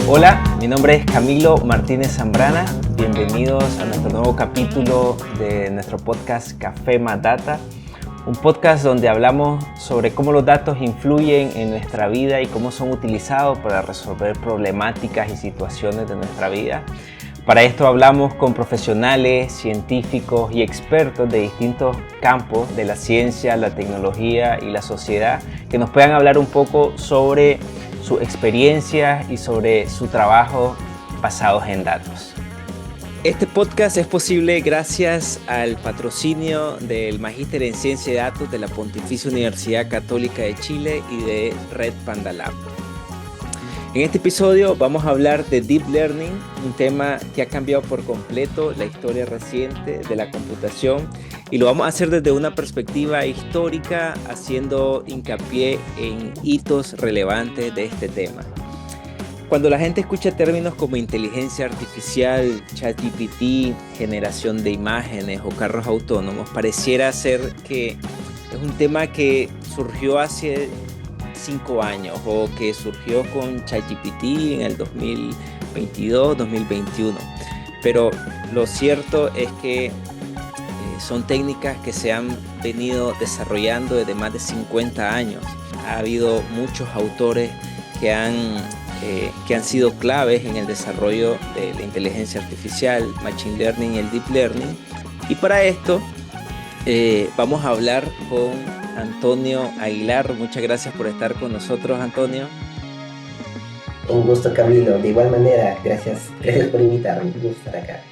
Hola, mi nombre es Camilo Martínez Zambrana. Bienvenidos a nuestro nuevo capítulo de nuestro podcast Café Más Data, un podcast donde hablamos sobre cómo los datos influyen en nuestra vida y cómo son utilizados para resolver problemáticas y situaciones de nuestra vida. Para esto hablamos con profesionales, científicos y expertos de distintos campos de la ciencia, la tecnología y la sociedad que nos puedan hablar un poco sobre sus experiencias y sobre su trabajo basados en datos. Este podcast es posible gracias al patrocinio del Magíster en Ciencia de Datos de la Pontificia Universidad Católica de Chile y de Red Panda Lab. En este episodio vamos a hablar de Deep Learning, un tema que ha cambiado por completo la historia reciente de la computación, y lo vamos a hacer desde una perspectiva histórica, haciendo hincapié en hitos relevantes de este tema. Cuando la gente escucha términos como inteligencia artificial, ChatGPT, generación de imágenes o carros autónomos, pareciera ser que es un tema que surgió hace 5 años o que surgió con ChatGPT en el 2022, 2021. Pero lo cierto es que son técnicas que se han venido desarrollando desde más de 50 años. Ha habido muchos autores que han sido claves en el desarrollo de la inteligencia artificial, Machine Learning y el Deep Learning. Y para esto vamos a hablar con Antonio Aguilar. Muchas gracias por estar con nosotros, Antonio. Un gusto, Camilo. De igual manera, gracias por invitarme. Un gusto estar acá.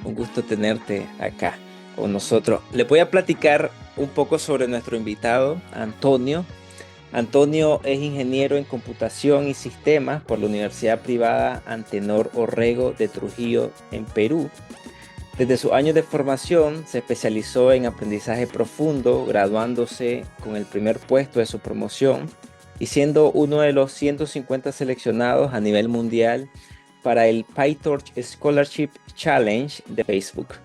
Un gusto tenerte acá con nosotros. Le voy a platicar un poco sobre nuestro invitado, Antonio. Antonio es ingeniero en computación y sistemas por la Universidad Privada Antenor Orrego de Trujillo, en Perú. Desde sus años de formación se especializó en aprendizaje profundo, graduándose con el primer puesto de su promoción y siendo uno de los 150 seleccionados a nivel mundial para el PyTorch Scholarship Challenge de Facebook.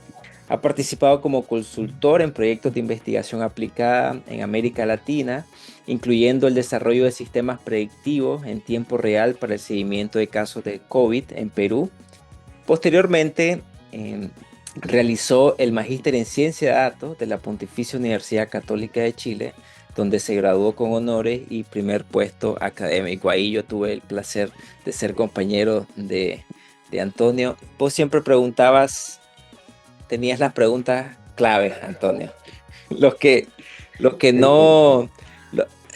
Ha participado como consultor en proyectos de investigación aplicada en América Latina, incluyendo el desarrollo de sistemas predictivos en tiempo real para el seguimiento de casos de COVID en Perú. Posteriormente, realizó el Magíster en Ciencia de Datos de la Pontificia Universidad Católica de Chile, donde se graduó con honores y primer puesto académico. Ahí yo tuve el placer de ser compañero de Antonio. Vos siempre tenías las preguntas claves, Antonio. Los que no...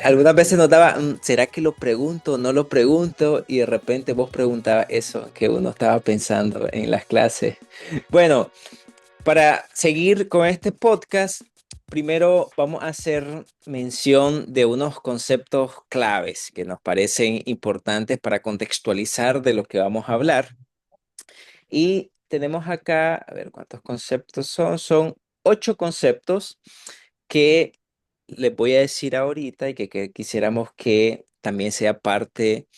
Algunas veces nos daba, ¿será que lo pregunto o no lo pregunto? Y de repente vos preguntabas eso que uno estaba pensando en las clases. Bueno, para seguir con este podcast, primero vamos a hacer mención de unos conceptos claves que nos parecen importantes para contextualizar de lo que vamos a hablar. Y tenemos acá, a ver cuántos conceptos son 8 conceptos que les voy a decir ahorita y que quisiéramos que también sea parte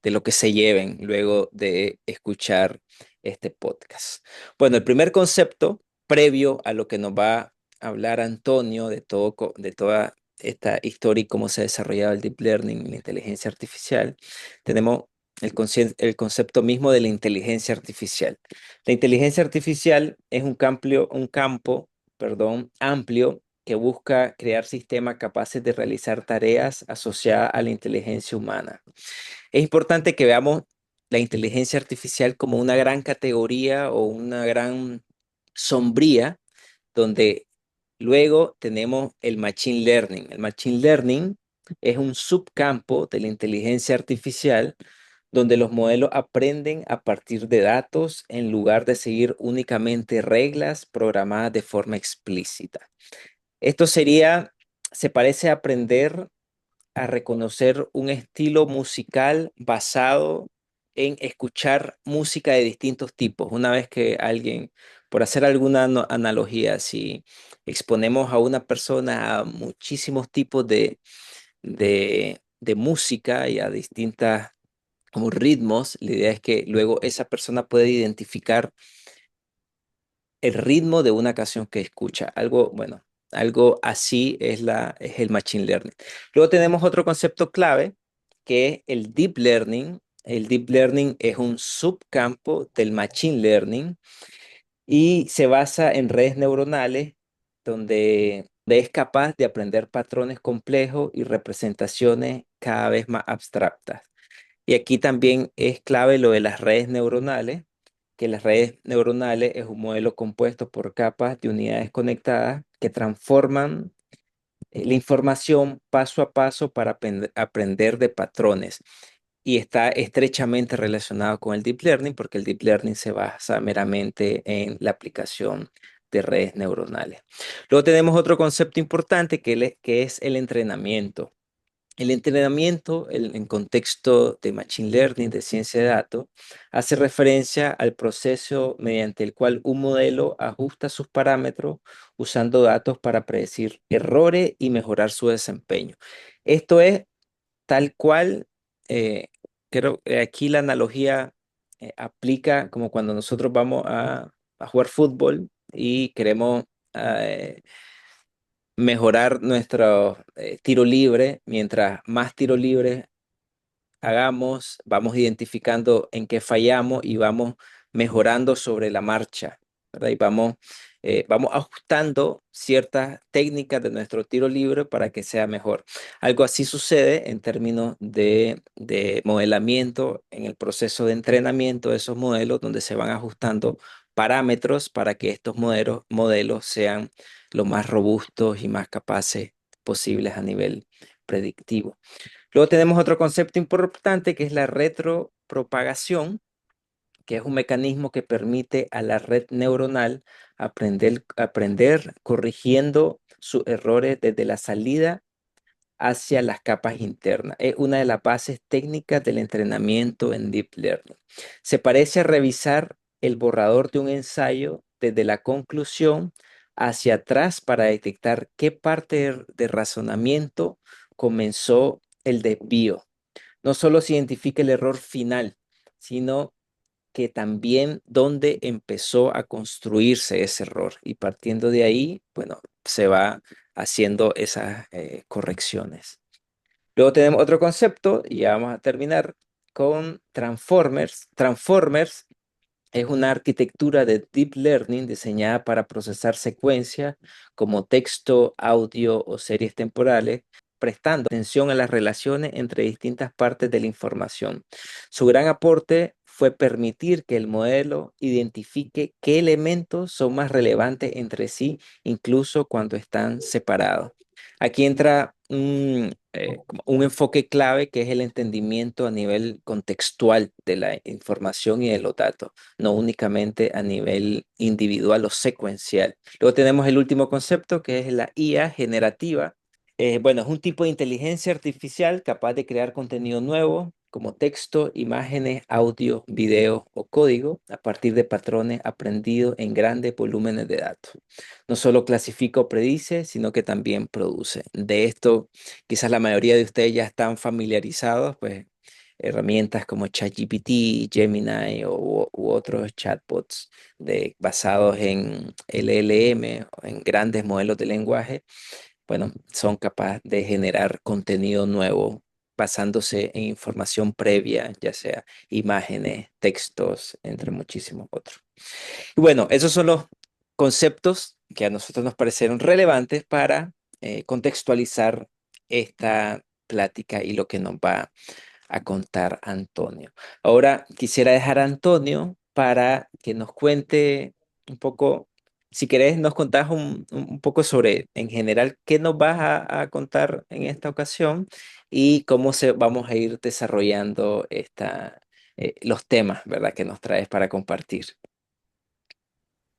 de lo que se lleven luego de escuchar este podcast. Bueno, el primer concepto, previo a lo que nos va a hablar Antonio de toda esta historia y cómo se ha desarrollado el Deep Learning y la inteligencia artificial, tenemos el concepto mismo de la inteligencia artificial. La inteligencia artificial es un campo amplio que busca crear sistemas capaces de realizar tareas asociadas a la inteligencia humana. Es importante que veamos la inteligencia artificial como una gran categoría o una gran sombría, donde luego tenemos el Machine Learning. El Machine Learning es un subcampo de la inteligencia artificial donde los modelos aprenden a partir de datos en lugar de seguir únicamente reglas programadas de forma explícita. Esto se parece a aprender a reconocer un estilo musical basado en escuchar música de distintos tipos. Una vez que alguien, por hacer alguna analogía, si exponemos a una persona a muchísimos tipos de música y a distintos ritmos, la idea es que luego esa persona puede identificar el ritmo de una canción que escucha. Algo, bueno, Algo así es el Machine Learning. Luego tenemos otro concepto clave que es el Deep Learning. El Deep Learning es un subcampo del Machine Learning y se basa en redes neuronales donde es capaz de aprender patrones complejos y representaciones cada vez más abstractas. Y aquí también es clave lo de las redes neuronales, que las redes neuronales es un modelo compuesto por capas de unidades conectadas que transforman la información paso a paso para aprender de patrones. Y está estrechamente relacionado con el deep learning porque el deep learning se basa meramente en la aplicación de redes neuronales. Luego tenemos otro concepto importante que es el entrenamiento. El entrenamiento en contexto de Machine Learning, de ciencia de datos, hace referencia al proceso mediante el cual un modelo ajusta sus parámetros usando datos para predecir errores y mejorar su desempeño. Esto es tal cual, eh, creo que aquí la analogía aplica como cuando nosotros vamos a jugar fútbol y queremos eh, mejorar nuestro tiro libre. Mientras más tiro libre hagamos, vamos identificando en qué fallamos y vamos mejorando sobre la marcha, ¿verdad? Y vamos ajustando ciertas técnicas de nuestro tiro libre para que sea mejor. Algo así sucede en términos de modelamiento en el proceso de entrenamiento de esos modelos, donde se van ajustando parámetros para que estos modelos sean lo más robustos y más capaces posibles a nivel predictivo. Luego tenemos otro concepto importante que es la retropropagación, que es un mecanismo que permite a la red neuronal aprender corrigiendo sus errores desde la salida hacia las capas internas. Es una de las bases técnicas del entrenamiento en Deep Learning. Se parece a revisar el borrador de un ensayo desde la conclusión hacia atrás para detectar qué parte de razonamiento comenzó el desvío. No solo se identifica el error final, sino que también dónde empezó a construirse ese error. Y partiendo de ahí, bueno, se va haciendo esas correcciones. Luego tenemos otro concepto y ya vamos a terminar con Transformers. Transformers es una arquitectura de deep learning diseñada para procesar secuencias como texto, audio o series temporales, prestando atención a las relaciones entre distintas partes de la información. Su gran aporte fue permitir que el modelo identifique qué elementos son más relevantes entre sí, incluso cuando están separados. Aquí entra como un enfoque clave que es el entendimiento a nivel contextual de la información y de los datos, no únicamente a nivel individual o secuencial. Luego tenemos el último concepto que es la IA generativa. Bueno, es un tipo de inteligencia artificial capaz de crear contenido nuevo como texto, imágenes, audio, video o código a partir de patrones aprendidos en grandes volúmenes de datos. No solo clasifica o predice, sino que también produce. De esto, quizás la mayoría de ustedes ya están familiarizados, pues herramientas como ChatGPT, Gemini u otros chatbots basados en LLM, o en grandes modelos de lenguaje, bueno, son capaces de generar contenido nuevo basándose en información previa, ya sea imágenes, textos, entre muchísimos otros. Y bueno, esos son los conceptos que a nosotros nos parecieron relevantes para contextualizar esta plática y lo que nos va a contar Antonio. Ahora quisiera dejar a Antonio para que nos cuente un poco, si querés, nos contás un poco sobre, en general, qué nos vas a contar en esta ocasión y cómo vamos a ir desarrollando los temas, ¿verdad?, que nos traes para compartir.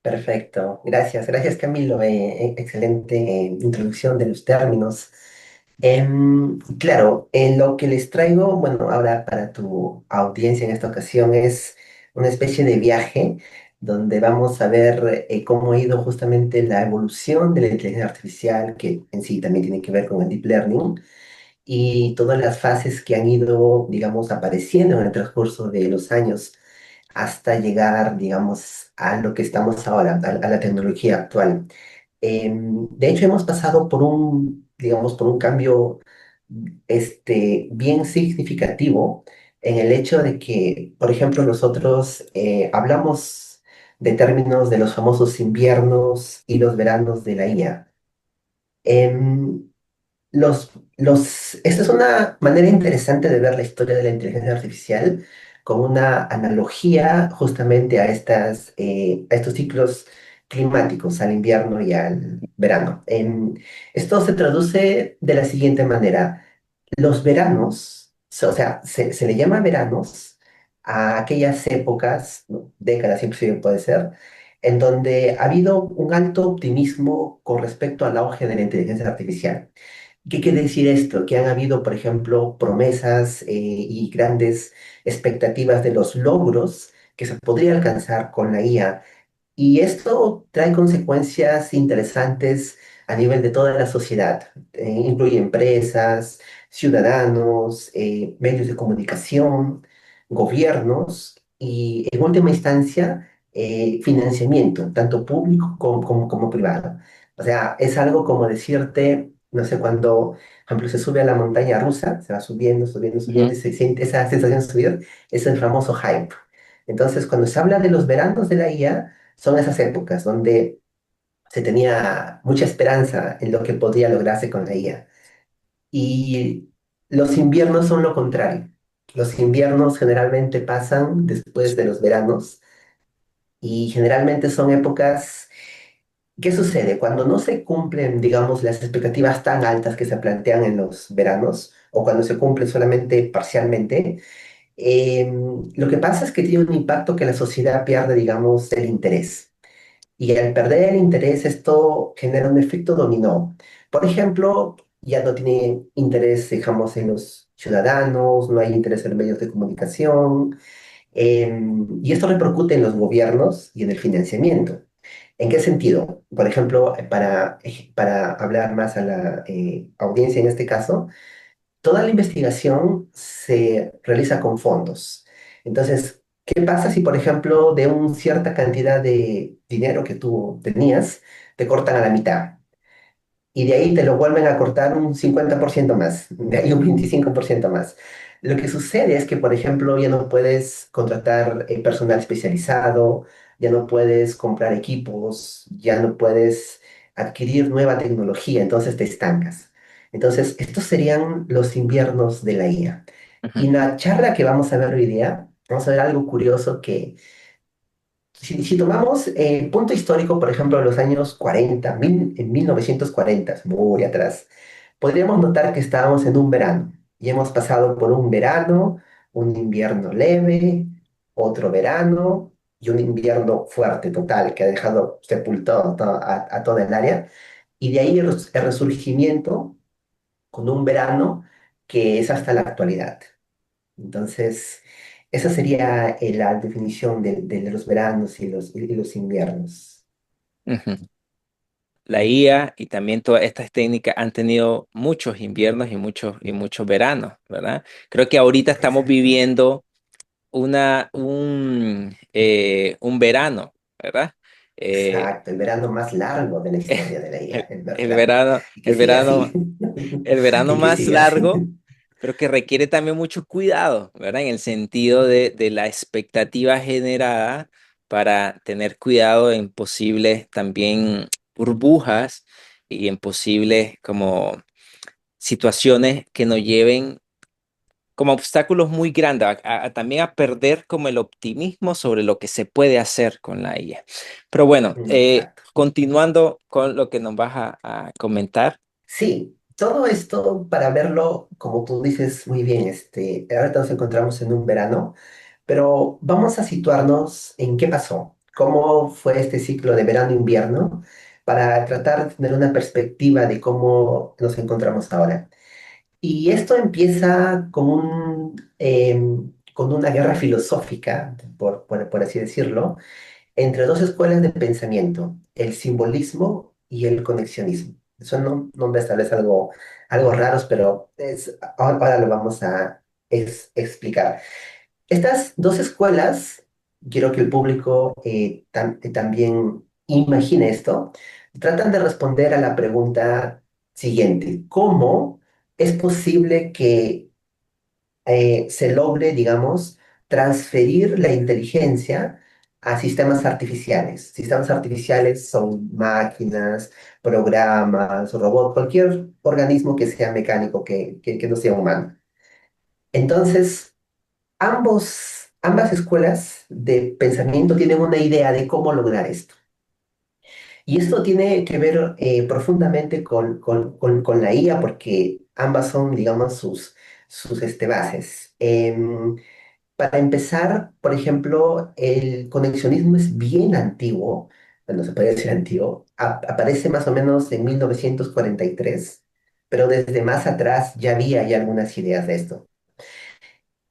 Perfecto, gracias, gracias Camilo, excelente introducción de los términos. Claro, lo que les traigo, bueno, ahora para tu audiencia en esta ocasión es una especie de viaje donde vamos a ver cómo ha ido justamente la evolución de la inteligencia artificial, que en sí también tiene que ver con el deep learning, y todas las fases que han ido, digamos, apareciendo en el transcurso de los años hasta llegar, digamos, a lo que estamos ahora, a la tecnología actual. De hecho, hemos pasado por un, digamos, por un cambio bien significativo en el hecho de que, por ejemplo, nosotros hablamos de términos de los famosos inviernos y los veranos de la IA. Em, Esta es una manera interesante de ver la historia de la inteligencia artificial con una analogía justamente a a estos ciclos climáticos, al invierno y al verano. Esto se traduce de la siguiente manera. Los veranos, o sea, se le llama veranos a aquellas épocas, ¿no? Décadas inclusive puede ser, en donde ha habido un alto optimismo con respecto al auge de la inteligencia artificial. ¿Qué quiere decir esto? Que han habido, por ejemplo, promesas y grandes expectativas de los logros que se podría alcanzar con la IA, y esto trae consecuencias interesantes a nivel de toda la sociedad. Incluye empresas, ciudadanos, medios de comunicación, gobiernos y, en última instancia, financiamiento, tanto público como privado. O sea, es algo como decirte, no sé, cuando, por ejemplo, se sube a la montaña rusa, se va subiendo, subiendo, subiendo, Ujú, y se siente esa sensación de subir, es el famoso hype. Entonces, cuando se habla de los veranos de la IA, son esas épocas donde se tenía mucha esperanza en lo que podría lograrse con la IA. Y los inviernos son lo contrario. Los inviernos generalmente pasan después de los veranos y generalmente son épocas. ¿Qué sucede? Cuando no se cumplen, digamos, las expectativas tan altas que se plantean en los veranos o cuando se cumplen solamente parcialmente, lo que pasa es que tiene un impacto que la sociedad pierde, digamos, el interés. Y al perder el interés, esto genera un efecto dominó. Por ejemplo, ya no tiene interés, digamos, en los ciudadanos, no hay interés en los medios de comunicación, y esto repercute en los gobiernos y en el financiamiento. ¿En qué sentido? Por ejemplo, para hablar más a la audiencia en este caso, toda la investigación se realiza con fondos. Entonces, ¿qué pasa si, por ejemplo, de una cierta cantidad de dinero que tú tenías, te cortan a la mitad? Y de ahí te lo vuelven a cortar un 50% más, de ahí un 25% más. Lo que sucede es que, por ejemplo, ya no puedes contratar personal especializado, ya no puedes comprar equipos, ya no puedes adquirir nueva tecnología, entonces te estancas. Entonces, estos serían los inviernos de la IA. Y ujú. en la charla que vamos a ver hoy día, vamos a ver algo curioso que si tomamos punto histórico, por ejemplo, de los años 40, en 1940, muy atrás, podríamos notar que estábamos en un verano y hemos pasado por un verano, un invierno leve, otro verano y un invierno fuerte total que ha dejado sepultado a toda el área. Y de ahí el resurgimiento con un verano que es hasta la actualidad. Entonces, esa sería la definición de los veranos y los inviernos. Ujú. La IA y también todas estas técnicas han tenido muchos inviernos y muchos veranos, ¿verdad? Creo que ahorita estamos Exacto. viviendo un verano, ¿verdad? Eh, Exacto, el verano más largo de la historia de la IA, el, es el verdad. verano, Y que el sigue así. verano, el verano Y que más sigue así. largo, pero que requiere también mucho cuidado, ¿verdad? En el sentido de la expectativa generada para tener cuidado en posibles también burbujas y en posibles como situaciones que nos lleven como obstáculos muy grandes, también a perder como el optimismo sobre lo que se puede hacer con la IA. Pero bueno, Exacto. continuando con lo que nos vas a comentar. Sí, todo esto para verlo, como tú dices muy bien, ahorita nos encontramos en un verano, pero vamos a situarnos en qué pasó, cómo fue este ciclo de verano-invierno, para tratar de tener una perspectiva de cómo nos encontramos ahora. Y esto empieza con una guerra filosófica, por así decirlo, entre dos escuelas de pensamiento, el simbolismo y el conexionismo. Son nombres tal vez algo raros, pero ahora lo vamos a explicar. Estas dos escuelas, quiero que el público también imagine esto, tratan de responder a la pregunta siguiente: ¿cómo es posible que se logre, digamos, transferir la inteligencia a sistemas artificiales? Sistemas artificiales son máquinas, programas, robots, cualquier organismo que sea mecánico, que no sea humano. Entonces, ambas escuelas de pensamiento tienen una idea de cómo lograr esto. Y esto tiene que ver profundamente con la IA, porque ambas son, digamos, sus bases. Para empezar, por ejemplo, el conexionismo es bien antiguo, bueno, se puede decir antiguo, aparece más o menos en 1943, pero desde más atrás ya había ya algunas ideas de esto.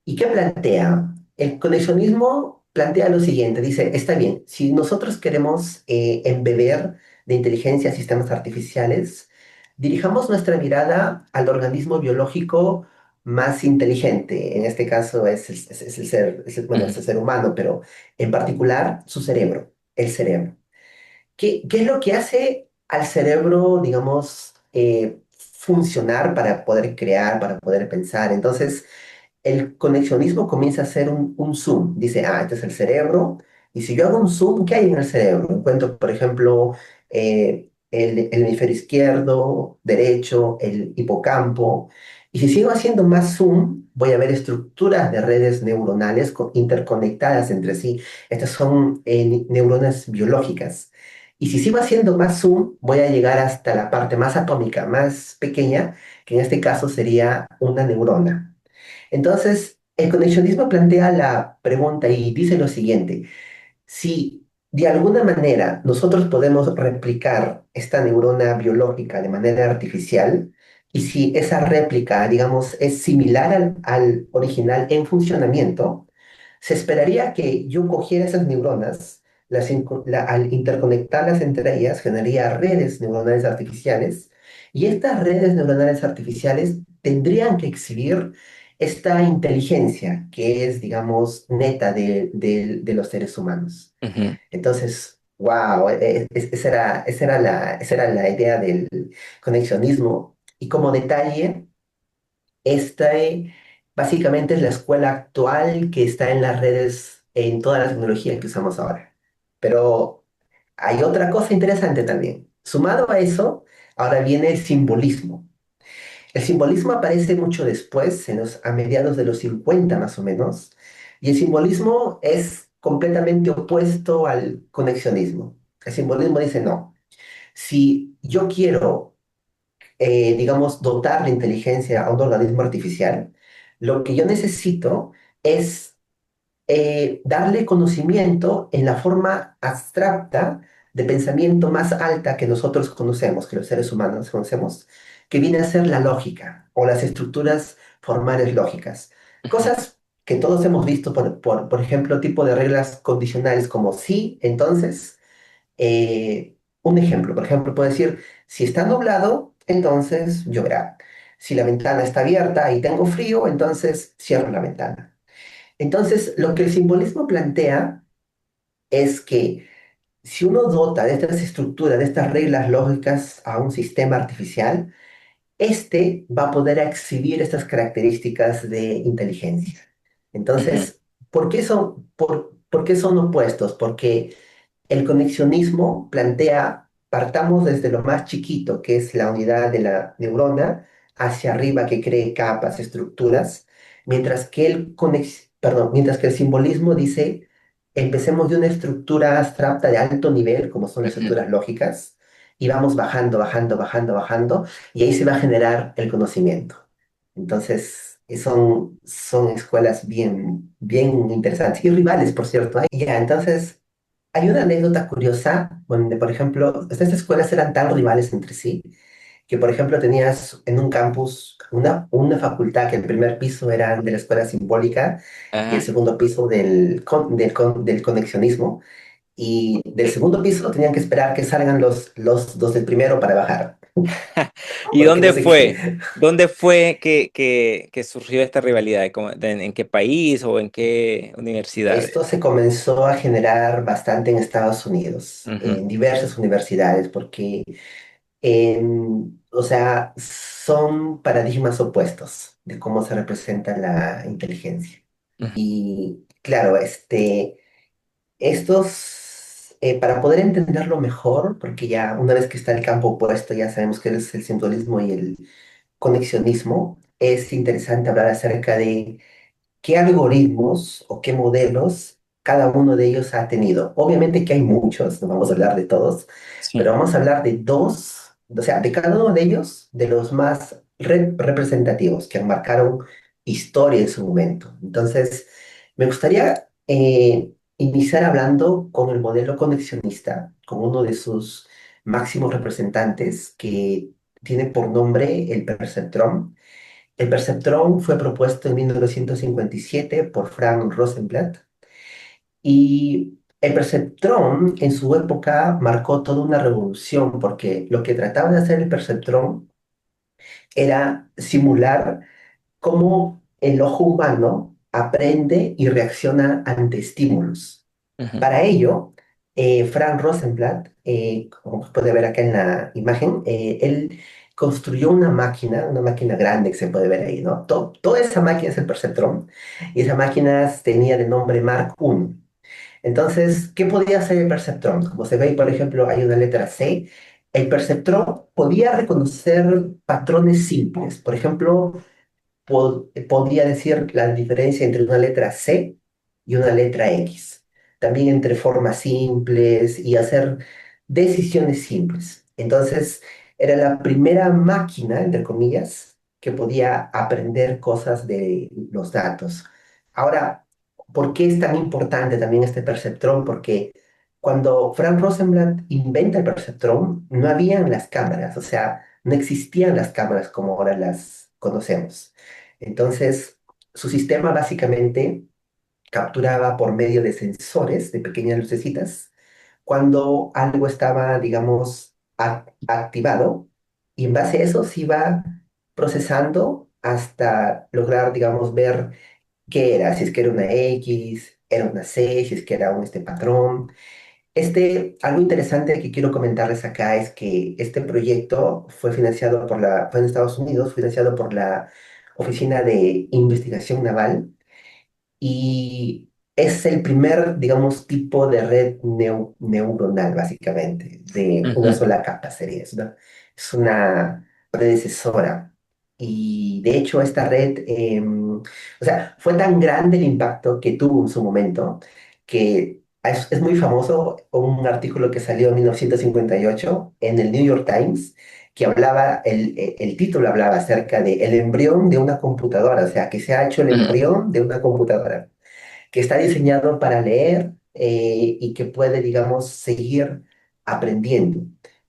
¿Y qué plantea? El conexionismo plantea lo siguiente: dice, está bien, si nosotros queremos embeber de inteligencia sistemas artificiales, dirijamos nuestra mirada al organismo biológico más inteligente. En este caso es el ser, bueno, es Ujú, el ser humano, pero en particular su cerebro, el cerebro. ¿Qué es lo que hace al cerebro, digamos, funcionar para poder crear, para poder pensar? Entonces, el conexionismo comienza a hacer un zoom. Dice, este es el cerebro. Y si yo hago un zoom, ¿qué hay en el cerebro? Encuentro, por ejemplo, el hemisferio izquierdo, derecho, el hipocampo. Y si sigo haciendo más zoom, voy a ver estructuras de redes neuronales interconectadas entre sí. Estas son neuronas biológicas. Y si sigo haciendo más zoom, voy a llegar hasta la parte más atómica, más pequeña, que en este caso sería una neurona. Entonces, el conexionismo plantea la pregunta y dice lo siguiente: si de alguna manera nosotros podemos replicar esta neurona biológica de manera artificial, y si esa réplica, digamos, es similar al original en funcionamiento, se esperaría que yo cogiera esas neuronas, al interconectarlas entre ellas, generaría redes neuronales artificiales, y estas redes neuronales artificiales tendrían que exhibir esta inteligencia que es, digamos, neta de los seres humanos. ujú, Entonces, wow, esa era la idea del conexionismo. Y como detalle, esta básicamente es la escuela actual que está en las redes, en toda la tecnología que usamos ahora. Pero hay otra cosa interesante también. Sumado a eso, ahora viene el simbolismo. El simbolismo aparece mucho después, a mediados de los 50 más o menos, y el simbolismo es completamente opuesto al conexionismo. El simbolismo dice, no, si yo quiero, digamos, dotar de inteligencia a un organismo artificial, lo que yo necesito es darle conocimiento en la forma abstracta de pensamiento más alta que nosotros conocemos, que los seres humanos conocemos, que viene a ser la lógica o las estructuras formales lógicas. ujú, Cosas que todos hemos visto, por ejemplo, tipo de reglas condicionales como sí, entonces. Un ejemplo, por ejemplo, puedo decir, si está nublado, entonces lloverá. Si la ventana está abierta y tengo frío, entonces cierro la ventana. Entonces, lo que el simbolismo plantea es que si uno dota de estas estructuras, de estas reglas lógicas a un sistema artificial, este va a poder exhibir estas características de inteligencia. ujú, Entonces, ¿por qué son opuestos? Porque el conexionismo plantea, partamos desde lo más chiquito, que es la unidad de la neurona, hacia arriba, que cree capas, estructuras, mientras que el simbolismo dice, empecemos de una estructura abstracta de alto nivel, como son las ujú. estructuras lógicas, y vamos bajando, bajando, bajando, bajando, y ahí se va a generar el conocimiento. Entonces, son escuelas bien, bien interesantes y rivales, por cierto. Ya, entonces, hay una anécdota curiosa donde, por ejemplo, estas escuelas eran tan rivales entre sí que, por ejemplo, tenías en un campus una facultad que el primer piso era de la escuela simbólica y el Ajá. segundo piso del conexionismo. Y del segundo piso tenían que esperar que salgan los dos del primero para bajar. ¿Y porque no dónde sé qué. fue? ¿Dónde fue que surgió esta rivalidad? ¿En qué país o en qué universidades? Esto se comenzó a generar bastante en Estados Unidos, Ujú, en diversas universidades, porque, o sea, son paradigmas opuestos de cómo se representa la inteligencia. ujú, Y claro, para poder entenderlo mejor, porque ya una vez que está el campo opuesto, ya sabemos que es el simbolismo y el conexionismo, es interesante hablar acerca de qué algoritmos o qué modelos cada uno de ellos ha tenido. Obviamente que hay muchos, no vamos a hablar de todos, sí. pero vamos a hablar de dos, o sea, de cada uno de ellos, de los más representativos que marcaron historia en su momento. Entonces, me gustaría iniciar hablando con el modelo conexionista, con uno de sus máximos representantes que tiene por nombre el perceptrón. El perceptrón fue propuesto en 1957 por Frank Rosenblatt y el perceptrón en su época marcó toda una revolución porque lo que trataba de hacer el perceptrón era simular cómo el ojo humano aprende y reacciona ante estímulos. Ujú, Para ello, Frank Rosenblatt, como se puede ver acá en la imagen, él construyó una máquina grande que se puede ver ahí, ¿no? Toda esa máquina es el perceptrón y esa máquina tenía de nombre Mark I. Entonces, ¿qué podía hacer el perceptrón? Como se ve, por ejemplo, hay una letra C. El perceptrón podía reconocer patrones simples. Por ejemplo, podría decir la diferencia entre una letra C y una letra X. También entre formas simples y hacer decisiones simples. Entonces, era la primera máquina, entre comillas, que podía aprender cosas de los datos. Ahora, ¿por qué es tan importante también este perceptrón? Porque cuando Frank Rosenblatt inventa el perceptrón, no habían las cámaras, o sea, no existían las cámaras como ahora las conocemos. Entonces, su sistema básicamente capturaba por medio de sensores, de pequeñas lucecitas, cuando algo estaba, digamos, activado, y en base a eso se iba procesando hasta lograr, digamos, ver qué era, si es que era una X, era una C, si es que era un patrón. Algo interesante que quiero comentarles acá es que este proyecto fue en Estados Unidos, financiado por la Oficina de Investigación Naval y es el primer, digamos, tipo de red neuronal, básicamente, de una ujú, sola capa sería. Es una predecesora. Y de hecho, esta red, o sea, fue tan grande el impacto que tuvo en su momento que es muy famoso un artículo que salió en 1958 en el New York Times que hablaba, el título hablaba acerca de el embrión de una computadora, o sea, que se ha hecho el ujú, embrión de una computadora, que está diseñado para leer y que puede, digamos, seguir aprendiendo.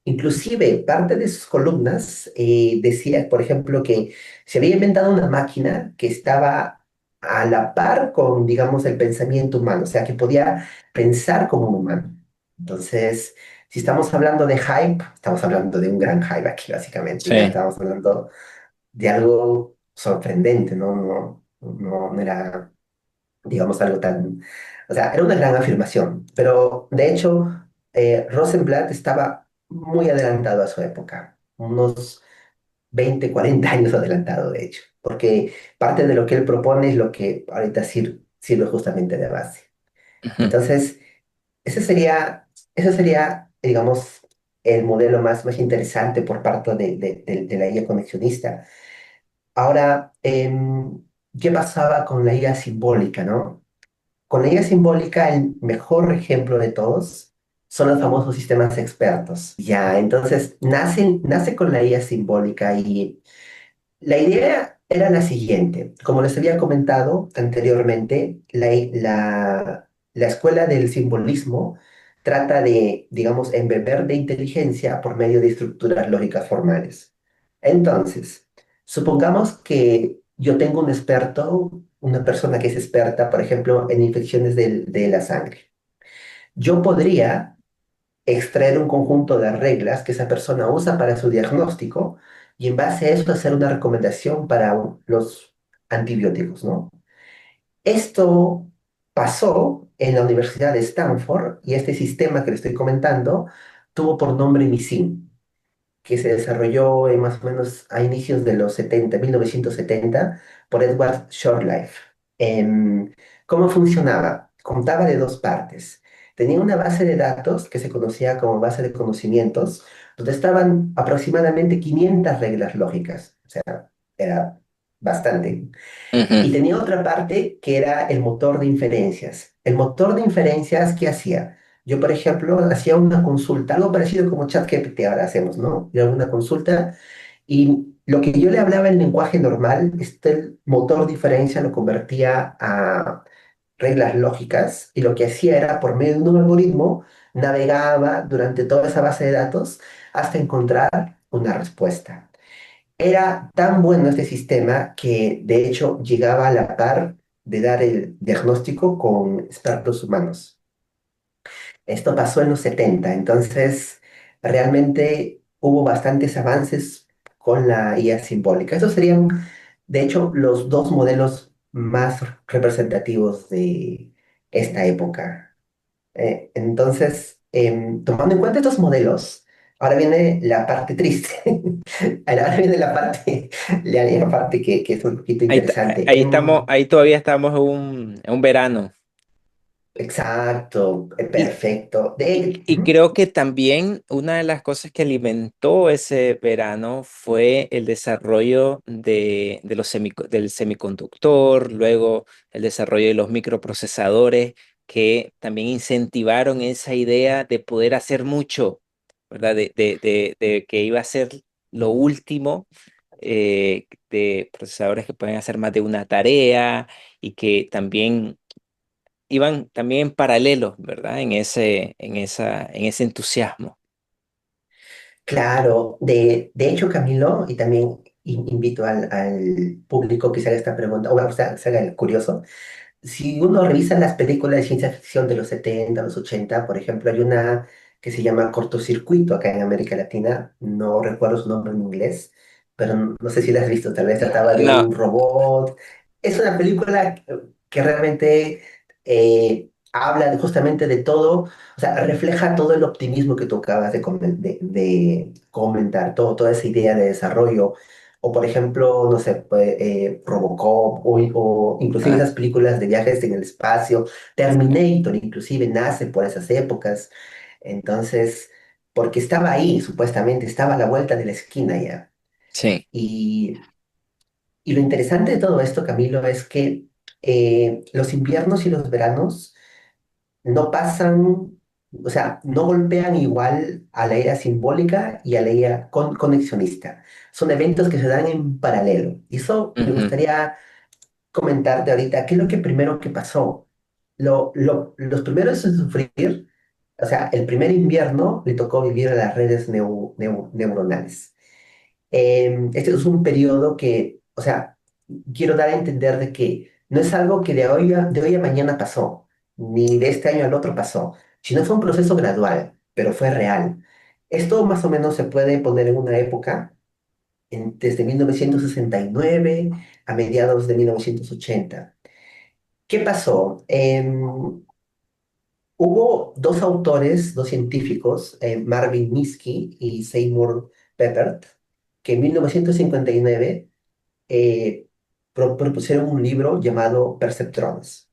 Inclusive, parte de sus columnas decía, por ejemplo, que se había inventado una máquina que estaba a la par con, digamos, el pensamiento humano, o sea, que podía pensar como un humano. Entonces, si estamos hablando de hype, estamos hablando de un gran hype aquí, básicamente. Ya sí. estamos hablando de algo sorprendente, ¿no? No era, digamos, algo tan... O sea, era una gran afirmación, pero de hecho, Rosenblatt estaba muy adelantado a su época, unos 20 40 años adelantado, de hecho, porque parte de lo que él propone es lo que ahorita sirve justamente de base. Ujú, Entonces, ese sería, digamos, el modelo más interesante por parte de la IA conexionista. Ahora, ¿qué pasaba con la IA simbólica, no? Con la IA simbólica, el mejor ejemplo de todos son los famosos sistemas expertos. Ya, entonces, nace con la IA simbólica y la idea era la siguiente. Como les había comentado anteriormente, la escuela del simbolismo trata de, digamos, embeber de inteligencia por medio de estructuras lógicas formales. Entonces, supongamos que yo tengo un experto, una persona que es experta, por ejemplo, en infecciones de la sangre. Yo podría extraer un conjunto de reglas que esa persona usa para su diagnóstico y en base a eso hacer una recomendación para los antibióticos, ¿no? Esto pasó en la Universidad de Stanford y este sistema que le estoy comentando tuvo por nombre MISIN, que se desarrolló más o menos a inicios de los 70, 1970, por Edward Shortlife. Em, ¿Cómo funcionaba? Contaba de dos partes. Tenía una base de datos que se conocía como base de conocimientos, donde estaban aproximadamente 500 reglas lógicas, o sea, era bastante. Ujú, Y tenía otra parte que era el motor de inferencias. El motor de inferencias, ¿qué hacía? Yo, por ejemplo, hacía una consulta, algo parecido como ChatGPT ahora hacemos, ¿no? Yo hago una consulta y lo que yo le hablaba en lenguaje normal, este motor de inferencia lo convertía a reglas lógicas y lo que hacía era, por medio de un algoritmo, navegaba durante toda esa base de datos hasta encontrar una respuesta. Era tan bueno este sistema que de hecho llegaba a la par de dar el diagnóstico con expertos humanos. Esto pasó en los 70, entonces realmente hubo bastantes avances con la IA simbólica. Estos serían, de hecho, los dos modelos más representativos de esta época. Entonces, tomando en cuenta estos modelos, ahora viene la parte triste. Ahora viene la parte que es un poquito interesante. ahí estamos, ahí todavía estamos en un verano. Exacto, Y, perfecto. y creo que también una de las cosas que alimentó ese verano fue el desarrollo de del semiconductor, luego el desarrollo de los microprocesadores, que también incentivaron esa idea de poder hacer mucho, ¿verdad? De que iba a ser lo último, de procesadores que pueden hacer más de una tarea y que también iban también en paralelo, ¿verdad? En ese entusiasmo. Claro, de hecho, Camilo, y también invito al público que se haga esta pregunta, o sea, se haga el curioso. Si uno revisa las películas de ciencia ficción de los 70, los 80, por ejemplo, hay una que se llama Cortocircuito acá en América Latina, no recuerdo su nombre en inglés, pero no sé si la has visto, tal vez trataba de No, un robot. Es una película que realmente habla justamente de todo, o sea, refleja todo el optimismo que tú acabas de comentar, toda esa idea de desarrollo. O por ejemplo, no sé, pues, Robocop o inclusive ah, esas películas de viajes en el espacio, Terminator inclusive nace por esas épocas. Entonces, porque estaba ahí, supuestamente, estaba a la vuelta de la esquina ya. sí. Y, y lo interesante de todo esto, Camilo, es que los inviernos y los veranos no pasan, o sea, no golpean igual a la era simbólica y a la era conexionista. Son eventos que se dan en paralelo. Y eso me Ujú, gustaría comentarte ahorita, ¿qué es lo que primero que pasó? Los primeros en sufrir, o sea, el primer invierno le tocó vivir a las redes neuronales. Este es un periodo que, o sea, quiero dar a entender de que no es algo que de hoy a mañana pasó, ni de este año al otro pasó, sino fue un proceso gradual, pero fue real. Esto más o menos se puede poner en una época desde 1969 a mediados de 1980. ¿Qué pasó? Hubo dos autores, dos científicos, Marvin Minsky y Seymour Papert, que en 1959 eh, propusieron un libro llamado Perceptrons.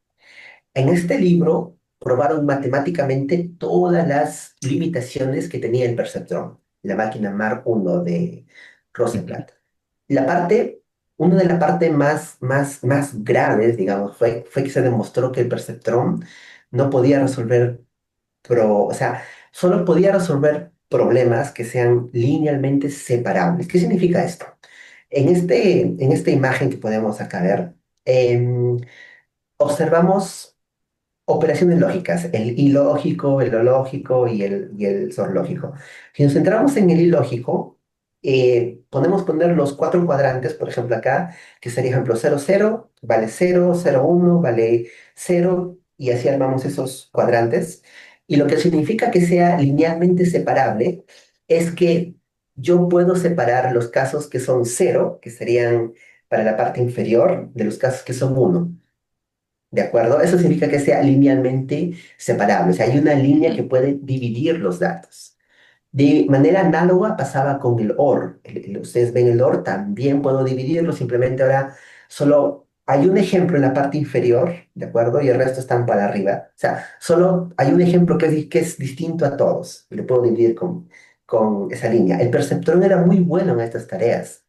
En este libro probaron matemáticamente todas las limitaciones que tenía el perceptrón, la máquina Mark I de ujú, Rosenblatt. La parte, una de las partes más graves, digamos, fue que se demostró que el perceptrón no podía resolver, o sea, solo podía resolver problemas que sean linealmente separables. ¿Qué significa esto? En esta imagen que podemos acá ver, observamos operaciones lógicas, el ilógico, el lógico y el zoológico. Si nos centramos en el ilógico, podemos poner los cuatro cuadrantes, por ejemplo acá, que sería ejemplo 00 vale 0, 01 vale 0, y así armamos esos cuadrantes. Y lo que significa que sea linealmente separable es que yo puedo separar los casos que son cero, que serían para la parte inferior, de los casos que son uno. ¿De acuerdo? Eso significa que sea linealmente separable. O sea, hay una línea que Ujú, puede dividir los datos. De manera análoga pasaba con el OR. Ustedes ven el OR, también puedo dividirlo, simplemente ahora solo hay un ejemplo en la parte inferior, ¿de acuerdo? Y el resto están para arriba. O sea, solo hay un ejemplo que es distinto a todos y lo puedo dividir con esa línea. El perceptrón era muy bueno en estas tareas,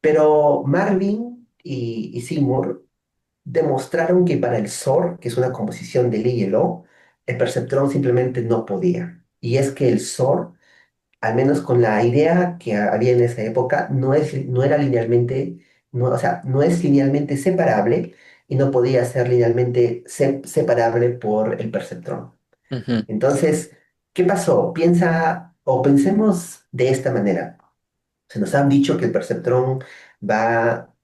pero Marvin y Seymour demostraron que para el SOR, que es una composición de Lie y el O, el perceptrón simplemente no podía. Y es que el SOR, al menos con la idea que había en esa época, no era linealmente, no, o sea, no es linealmente separable y no podía ser linealmente separable por el perceptrón. ujú, Entonces, ¿qué pasó? Piensa o pensemos de esta manera. Se nos han dicho que el perceptrón va,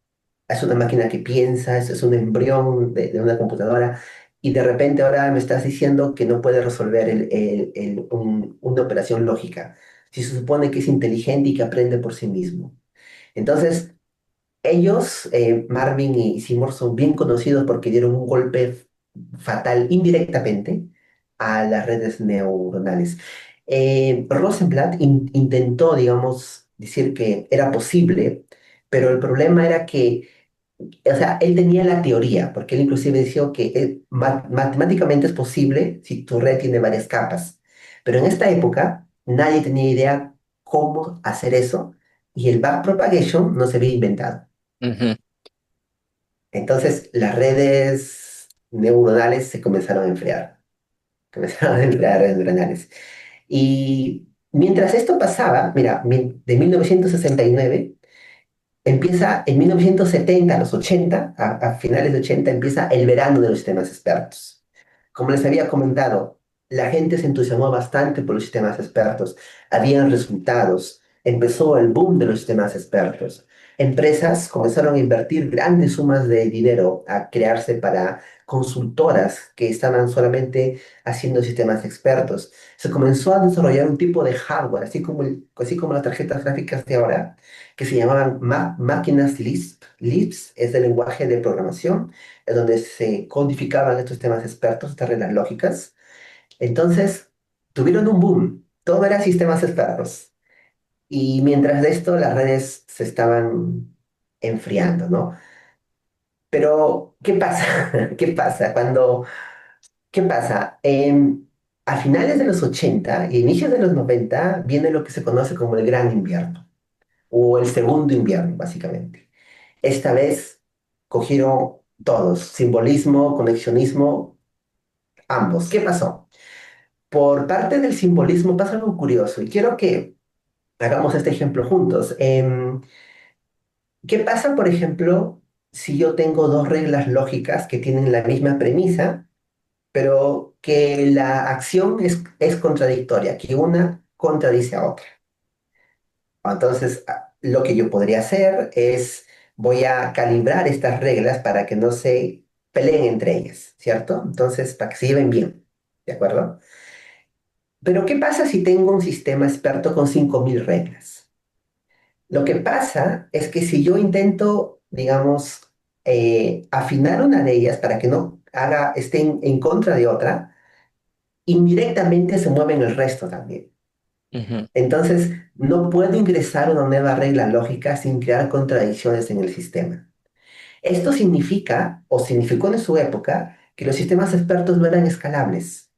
es una máquina que piensa, es un embrión de una computadora, y de repente ahora me estás diciendo que no puede resolver una operación lógica, si se supone que es inteligente y que aprende por sí mismo. Entonces, ellos, Marvin y Seymour, son bien conocidos porque dieron un golpe fatal indirectamente a las redes neuronales. Rosenblatt intentó, digamos, decir que era posible, pero el problema era que, o sea, él tenía la teoría, porque él inclusive decía que matemáticamente es posible si tu red tiene varias capas, pero en esta época nadie tenía idea cómo hacer eso y el backpropagation no se había inventado. ujú, Entonces las redes neuronales se comenzaron a enfriar, comenzaron a enfriar redes neuronales. Y mientras esto pasaba, mira, de 1969 empieza en 1970, a los 80, a finales de 80, empieza el verano de los sistemas expertos. Como les había comentado, la gente se entusiasmó bastante por los sistemas expertos. Habían resultados. Empezó el boom de los sistemas expertos. Empresas comenzaron a invertir grandes sumas de dinero a crearse para consultoras que estaban solamente haciendo sistemas expertos. Se comenzó a desarrollar un tipo de hardware, así como las tarjetas gráficas de ahora, que se llamaban máquinas Lisp. Lisp es el lenguaje de programación en donde se codificaban estos temas expertos, estas reglas lógicas. Entonces, tuvieron un boom. Todo era sistemas expertos. Y mientras de esto, las redes se estaban enfriando, ¿no? Pero, ¿qué pasa? ¿Qué pasa? ¿Qué pasa? A finales de los 80 y inicios de los 90 viene lo que se conoce como el Gran Invierno, o el Segundo Invierno, básicamente. Esta vez cogieron todos, simbolismo, conexionismo, ambos. ¿Qué pasó? Por parte del simbolismo pasa algo curioso y quiero que hagamos este ejemplo juntos. ¿Qué pasa, por ejemplo, si yo tengo dos reglas lógicas que tienen la misma premisa, pero que la acción es contradictoria, que una contradice a otra? Entonces, lo que yo podría hacer es, voy a calibrar estas reglas para que no se peleen entre ellas, ¿cierto? Entonces, para que se lleven bien, ¿de acuerdo? Pero ¿qué pasa si tengo un sistema experto con 5.000 reglas? Lo que pasa es que si yo intento, digamos, afinar una de ellas para que no esté en contra de otra, indirectamente se mueven el resto también. ujú, Entonces, no puedo ingresar una nueva regla lógica sin crear contradicciones en el sistema. Esto significa, o significó en su época, que los sistemas expertos no eran escalables.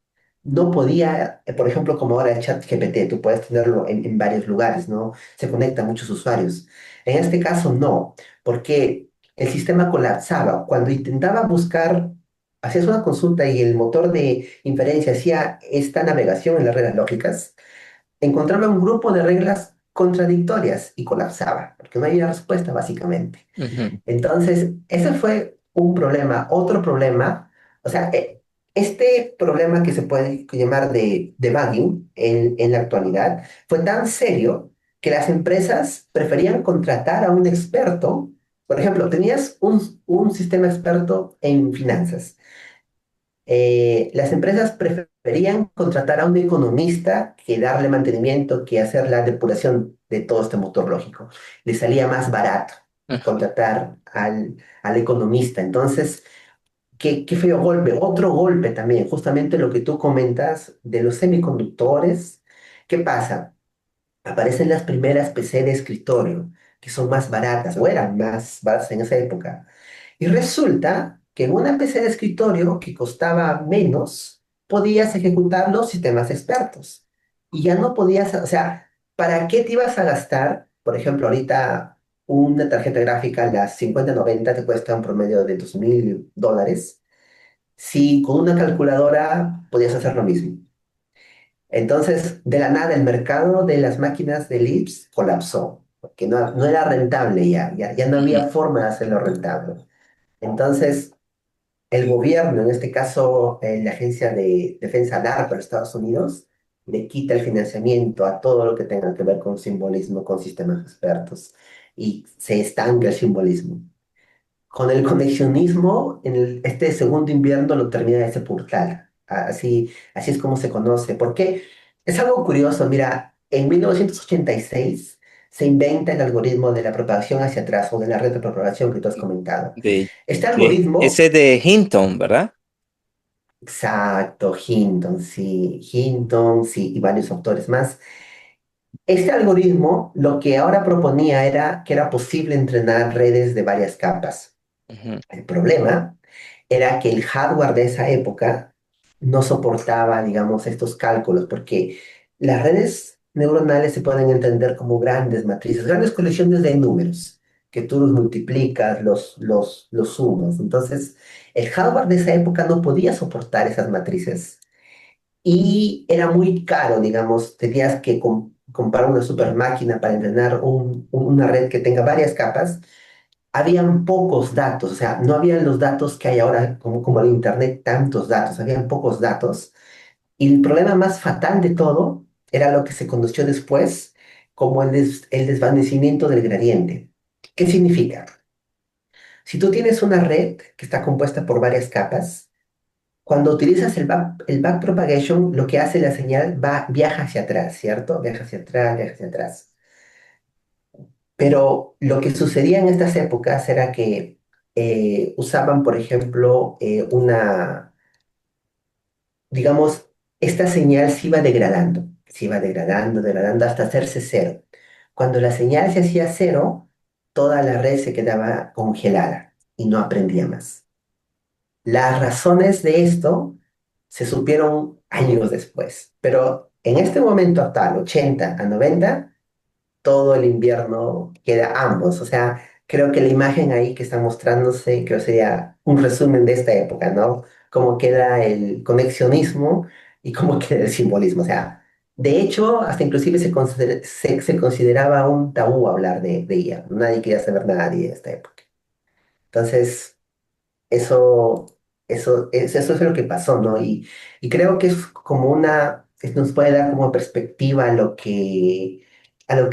No podía, por ejemplo, como ahora el chat GPT, tú puedes tenerlo en varios lugares, ¿no? Se conecta a muchos usuarios. En este caso, no, porque el sistema colapsaba. Cuando intentaba buscar, hacías una consulta y el motor de inferencia hacía esta navegación en las reglas lógicas, encontraba un grupo de reglas contradictorias y colapsaba, porque no había respuesta, básicamente. ujú, Entonces, ese fue un problema. Otro problema, o sea, este problema que se puede llamar de debugging en la actualidad fue tan serio que las empresas preferían contratar a un experto. Por ejemplo, tenías un sistema experto en finanzas. Las empresas preferían Preferían contratar a un economista que darle mantenimiento, que hacer la depuración de todo este motor lógico. Les salía más barato Ujú. contratar al economista. Entonces, qué feo golpe. Otro golpe también, justamente lo que tú comentas de los semiconductores. ¿Qué pasa? Aparecen las primeras PC de escritorio, que son más baratas, o eran más baratas en esa época. Y resulta que en una PC de escritorio que costaba menos, podías ejecutar los sistemas expertos. Y ya no podías, o sea, ¿para qué te ibas a gastar? Por ejemplo, ahorita una tarjeta gráfica, la 5090, te cuesta un promedio de $2.000, si con una calculadora podías hacer lo mismo. Entonces, de la nada, el mercado de las máquinas de LIPS colapsó, porque no era rentable ya no había Mm. forma de hacerlo rentable. Entonces, el gobierno, en este caso la Agencia de Defensa DARPA de Estados Unidos, le quita el financiamiento a todo lo que tenga que ver con simbolismo, con sistemas expertos, y se estanca el simbolismo. Con el conexionismo, este segundo invierno lo termina de sepultar. Así es como se conoce. Porque es algo curioso, mira, en 1986 se inventa el algoritmo de la propagación hacia atrás o de la red de propagación que tú has comentado. De, Este ese algoritmo, de Hinton, ¿verdad? exacto, Hinton, sí, y varios autores más. Este algoritmo lo que ahora proponía era que era posible entrenar redes de varias capas. Ujú. El problema era que el hardware de esa época no soportaba, digamos, estos cálculos, porque las redes neuronales se pueden entender como grandes matrices, grandes colecciones de números, que tú los multiplicas, los sumas. Entonces, el hardware de esa época no podía soportar esas matrices y era muy caro, digamos, tenías que comprar una super máquina para entrenar una red que tenga varias capas. Habían pocos datos, o sea, no habían los datos que hay ahora, como el Internet, tantos datos, habían pocos datos. Y el problema más fatal de todo era lo que se conoció después como el desvanecimiento del gradiente. ¿Qué significa? Si tú tienes una red que está compuesta por varias capas, cuando utilizas el backpropagation, lo que hace la señal viaja hacia atrás, ¿cierto? Viaja hacia atrás, viaja hacia atrás. Pero lo que sucedía en estas épocas era que usaban, por ejemplo, digamos, esta señal se iba degradando, degradando hasta hacerse cero. Cuando la señal se hacía cero, toda la red se quedaba congelada y no aprendía más. Las razones de esto se supieron años después, pero en este momento actual, 80 a 90, todo el invierno queda ambos. O sea, creo que la imagen ahí que está mostrándose, creo sería un resumen de esta época, ¿no? Cómo queda el conexionismo y cómo queda el simbolismo. O sea, de hecho, hasta inclusive se consideraba un tabú hablar de IA. Nadie quería saber nada de esta época. Entonces, eso, eso es lo que pasó, ¿no? Y creo que es como nos puede dar como perspectiva a lo que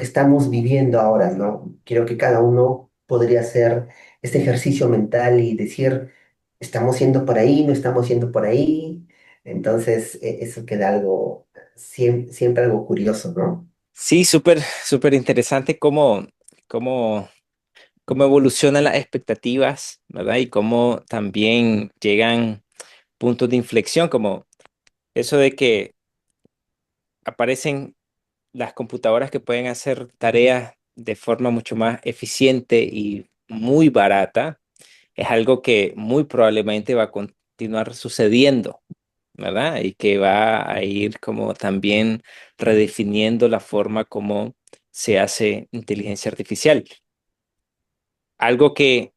estamos viviendo ahora, ¿no? Creo que cada uno podría hacer este ejercicio mental y decir, estamos yendo por ahí, no estamos yendo por ahí. Entonces, eso queda algo, siempre algo curioso, ¿no? Sí, súper, súper interesante cómo, cómo evolucionan las expectativas, ¿verdad? Y cómo también llegan puntos de inflexión, como eso de que aparecen las computadoras que pueden hacer tareas de forma mucho más eficiente y muy barata, es algo que muy probablemente va a continuar sucediendo, ¿verdad? Y que va a ir como también redefiniendo la forma como se hace inteligencia artificial. Algo que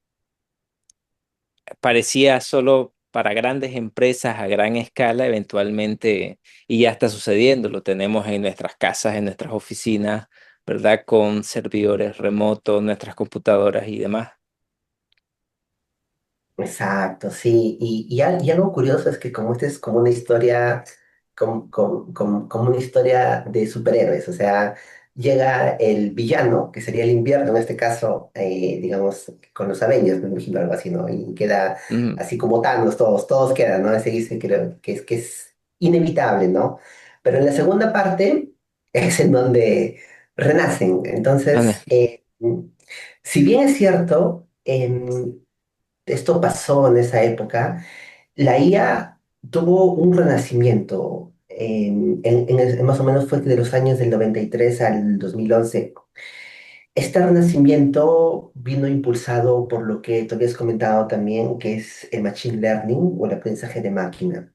parecía solo para grandes empresas a gran escala, eventualmente, y ya está sucediendo, lo tenemos en nuestras casas, en nuestras oficinas, ¿verdad? Con servidores remotos, nuestras computadoras y demás. Exacto, sí. Y algo curioso es que como esta es como una historia, como una historia de superhéroes, o sea, llega el villano, que sería el invierno en este caso, digamos, con los Avengers, me imagino algo así, ¿no? Y queda Ujú. así como Thanos, todos quedan, ¿no? Ese dice que es inevitable, ¿no? Pero en la segunda parte es en donde renacen. Anda. Entonces, si bien es cierto, esto pasó en esa época, la IA tuvo un renacimiento. Más o menos fue de los años del 93 al 2011. Este renacimiento vino impulsado por lo que tú habías comentado también, que es el machine learning o el aprendizaje de máquina.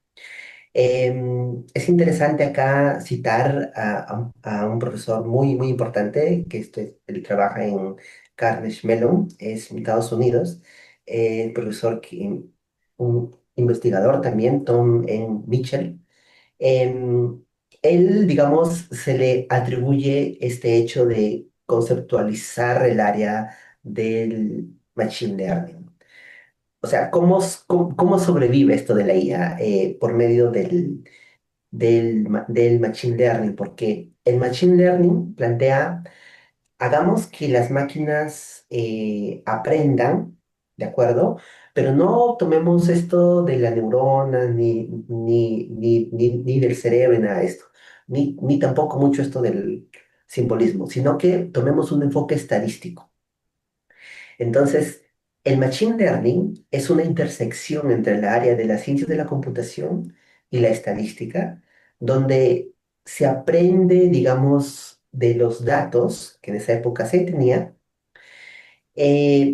Es interesante acá citar a un profesor muy, muy importante, que él trabaja en Carnegie Mellon, es en Estados Unidos, profesor, un investigador también, Tom N. Mitchell. Em, Él, digamos, se le atribuye este hecho de conceptualizar el área del machine learning. O sea, ¿cómo sobrevive esto de la IA por medio del machine learning? Porque el machine learning plantea, hagamos que las máquinas aprendan, ¿de acuerdo? Pero no tomemos esto de la neurona, ni del cerebro, ni nada de esto, ni tampoco mucho esto del simbolismo, sino que tomemos un enfoque estadístico. Entonces, el Machine Learning es una intersección entre el área de las ciencias de la computación y la estadística, donde se aprende, digamos, de los datos que en esa época se tenía,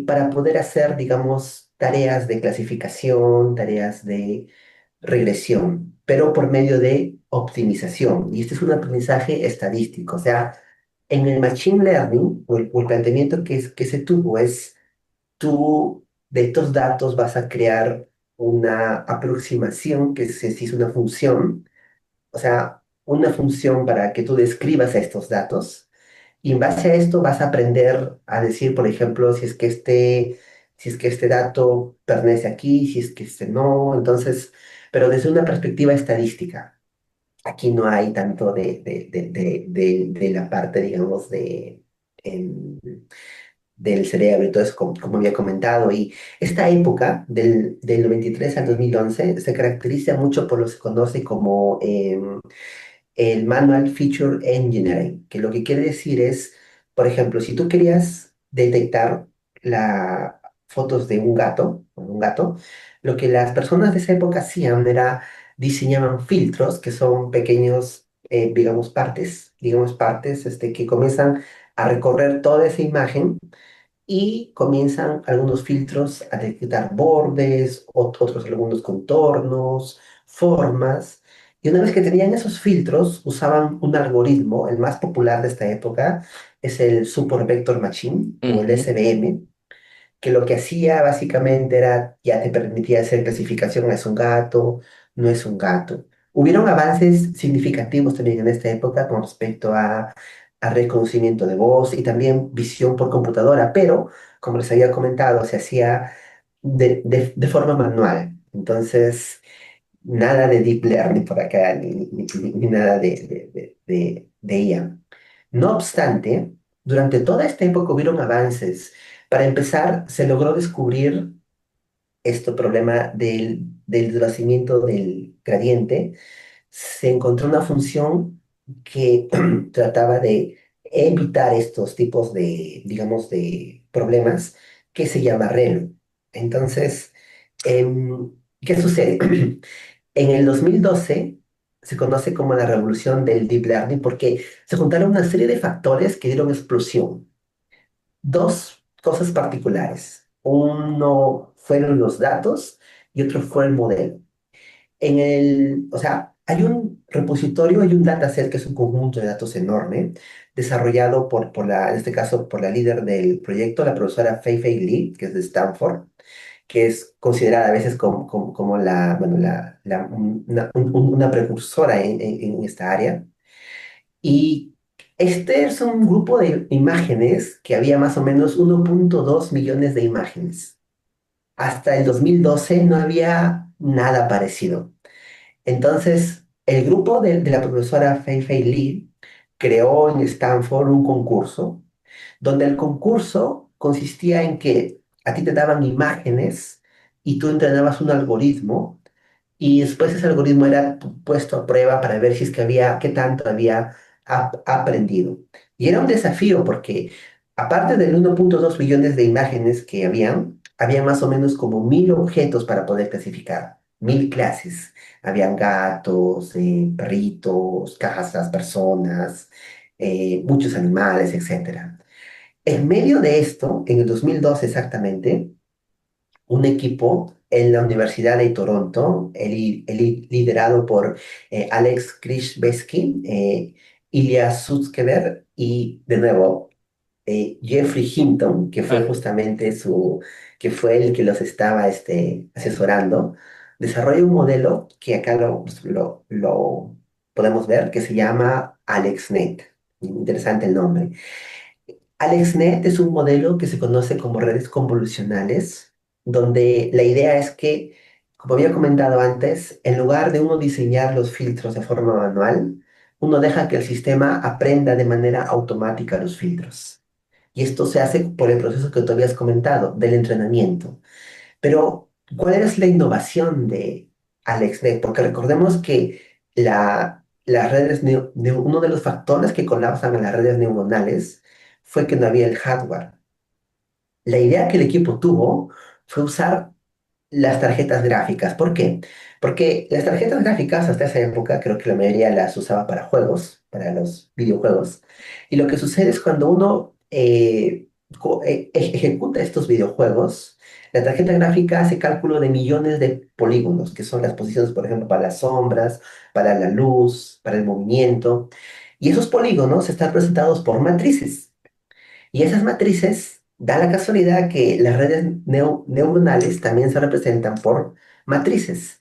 para poder hacer, digamos, tareas de clasificación, tareas de regresión, pero por medio de optimización. Y este es un aprendizaje estadístico. O sea, en el Machine Learning, o el planteamiento que se tuvo es tú de estos datos vas a crear una aproximación que se hizo una función, o sea, una función para que tú describas estos datos. Y en base a esto vas a aprender a decir, por ejemplo, si es que este dato pertenece aquí, si es que este no. Entonces, pero desde una perspectiva estadística. Aquí no hay tanto de la parte, digamos, em, del cerebro y todo eso, como había comentado. Y esta época, del 93 al 2011 se caracteriza mucho por lo que se conoce como el Manual Feature Engineering, que lo que quiere decir es, por ejemplo, si tú querías detectar las fotos de un gato, lo que las personas de esa época hacían era diseñaban filtros que son pequeños, digamos partes que comienzan a recorrer toda esa imagen y comienzan algunos filtros a detectar bordes, otros algunos contornos, formas. Y una vez que tenían esos filtros, usaban un algoritmo, el más popular de esta época es el Support Vector Machine o el Ujú. SVM, que lo que hacía básicamente era, ya te permitía hacer clasificación, es un gato, no es un gato. Hubieron avances significativos también en esta época con respecto a reconocimiento de voz y también visión por computadora, pero como les había comentado, se hacía de forma manual. Entonces, nada de deep learning por acá, ni nada de IA. No obstante, durante toda esta época hubieron avances. Para empezar, se logró descubrir este problema del desplazamiento del gradiente. Se encontró una función que trataba de evitar estos tipos de, digamos, de problemas que se llama ReLU. Entonces, ¿qué sucede? En el 2012 se conoce como la revolución del deep learning porque se juntaron una serie de factores que dieron explosión. Dos cosas particulares. Uno fueron los datos y otro fue el modelo. O sea, hay un repositorio, hay un dataset que es un conjunto de datos enorme, desarrollado en este caso, por la líder del proyecto, la profesora Fei Li, que es de Stanford, que es considerada a veces como bueno, una precursora en esta área. Y este es un grupo de imágenes que había más o menos 1,2 millones de imágenes. Hasta el 2012 no había nada parecido. Entonces, el grupo de la profesora Fei Li creó en Stanford un concurso, donde el concurso consistía en que a ti te daban imágenes y tú entrenabas un algoritmo y después ese algoritmo era puesto a prueba para ver si es que había, qué tanto había aprendido. Y era un desafío porque aparte del 1,2 billones de imágenes que había más o menos como 1.000 objetos para poder clasificar, 1.000 clases. Habían gatos, perritos, cajas de las personas, muchos animales, etcétera. En medio de esto, en el 2012 exactamente, un equipo en la Universidad de Toronto, liderado por Alex Krishbesky, Ilya Sutskever y, de nuevo, Jeffrey Hinton, que fue Ah, justamente que fue el que los estaba asesorando, desarrolla un modelo que acá lo podemos ver, que se llama AlexNet. Interesante el nombre. AlexNet es un modelo que se conoce como redes convolucionales, donde la idea es que, como había comentado antes, en lugar de uno diseñar los filtros de forma manual, uno deja que el sistema aprenda de manera automática los filtros. Y esto se hace por el proceso que tú habías comentado, del entrenamiento. Pero, ¿cuál es la innovación de AlexNet? Porque recordemos que las uno de los factores que colapsan a las redes neuronales fue que no había el hardware. La idea que el equipo tuvo fue usar las tarjetas gráficas. ¿Por qué? Porque las tarjetas gráficas hasta esa época creo que la mayoría las usaba para juegos, para los videojuegos. Y lo que sucede es cuando uno ejecuta estos videojuegos, la tarjeta gráfica hace cálculo de millones de polígonos, que son las posiciones, por ejemplo, para las sombras, para la luz, para el movimiento. Y esos polígonos están representados por matrices. Y esas matrices, da la casualidad que las redes neuronales también se representan por matrices.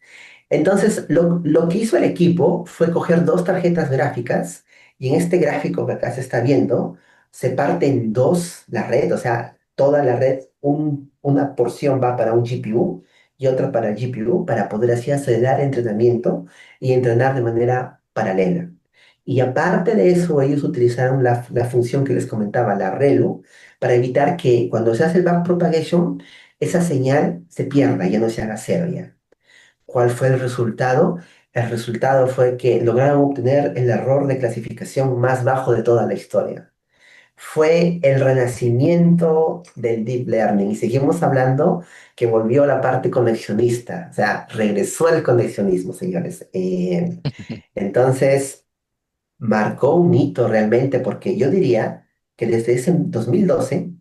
Entonces, lo que hizo el equipo fue coger dos tarjetas gráficas y en este gráfico que acá se está viendo, se parte en dos la red, o sea, toda la red, una porción va para un GPU y otra para el GPU para poder así acelerar el entrenamiento y entrenar de manera paralela. Y aparte de eso, ellos utilizaron la función que les comentaba, la ReLU, para evitar que cuando se hace el backpropagation, esa señal se pierda, ya no se haga cero ya. ¿Cuál fue el resultado? El resultado fue que lograron obtener el error de clasificación más bajo de toda la historia. Fue el renacimiento del deep learning. Y seguimos hablando que volvió a la parte conexionista, o sea, regresó el conexionismo, señores. Entonces marcó un hito realmente, porque yo diría que desde ese 2012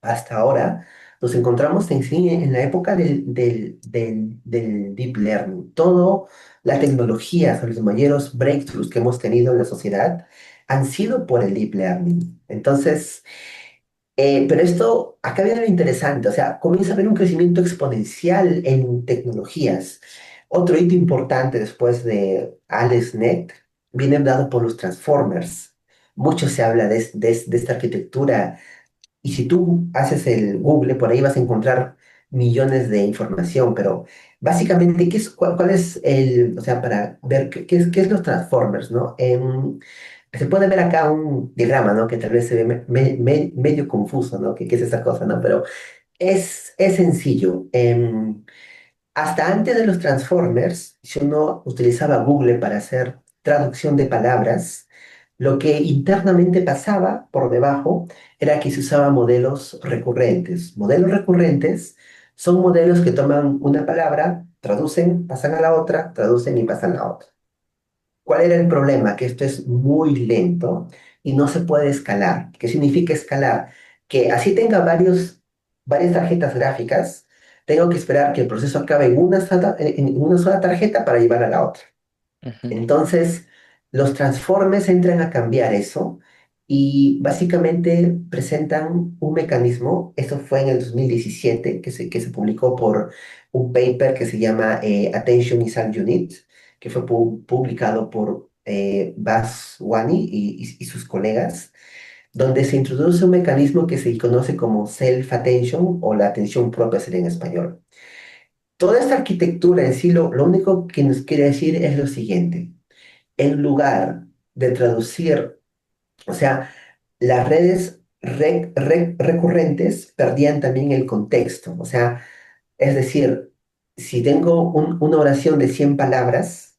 hasta ahora nos encontramos en sí en la época del deep learning. Todo la tecnología, los mayores breakthroughs que hemos tenido en la sociedad han sido por el deep learning. Entonces, pero esto, acá viene lo interesante, o sea, comienza a haber un crecimiento exponencial en tecnologías. Otro hito importante después de AlexNet viene dado por los transformers. Mucho se habla de esta arquitectura y si tú haces el Google, por ahí vas a encontrar millones de información, pero básicamente, cuál es o sea, para ver qué es los transformers, ¿no? Se puede ver acá un diagrama, ¿no? Que tal vez se ve medio confuso, ¿no? ¿Qué es esa cosa, ¿no? Pero es sencillo. Hasta antes de los Transformers, si uno utilizaba Google para hacer traducción de palabras, lo que internamente pasaba por debajo era que se usaban modelos recurrentes. Modelos recurrentes son modelos que toman una palabra, traducen, pasan a la otra, traducen y pasan a la otra. ¿Cuál era el problema? Que esto es muy lento y no se puede escalar. ¿Qué significa escalar? Que así tenga varias tarjetas gráficas, tengo que esperar que el proceso acabe en una sola tarjeta para llevar a la otra. ujú. Entonces, los transformes entran a cambiar eso y básicamente presentan un mecanismo. Esto fue en el 2017 que se publicó por un paper que se llama Attention Result Unit, que fue publicado por Vaswani y sus colegas, donde se introduce un mecanismo que se conoce como self-attention o la atención propia sería en español. Toda esta arquitectura en sí lo único que nos quiere decir es lo siguiente: en lugar de traducir, o sea, las redes recurrentes perdían también el contexto, o sea, es decir, si tengo una oración de 100 palabras,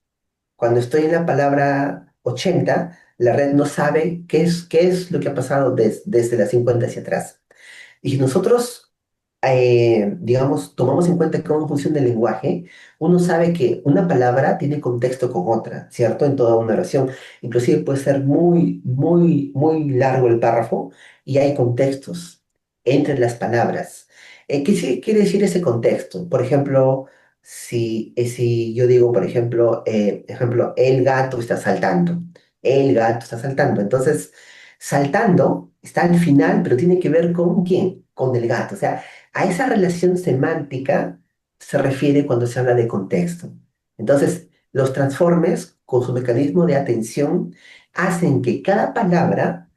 cuando estoy en la palabra 80, la red no sabe qué es lo que ha pasado desde las 50 hacia atrás. Y si nosotros, digamos, tomamos en cuenta cómo funciona el lenguaje, uno sabe que una palabra tiene contexto con otra, ¿cierto? En toda una oración. Inclusive puede ser muy largo el párrafo y hay contextos entre las palabras. ¿Qué sí quiere decir ese contexto? Por ejemplo, si yo digo, por ejemplo, el gato está saltando. El gato está saltando. Entonces, saltando está al final, pero tiene que ver con quién, con el gato. O sea, a esa relación semántica se refiere cuando se habla de contexto. Entonces, los transformes, con su mecanismo de atención, hacen que cada palabra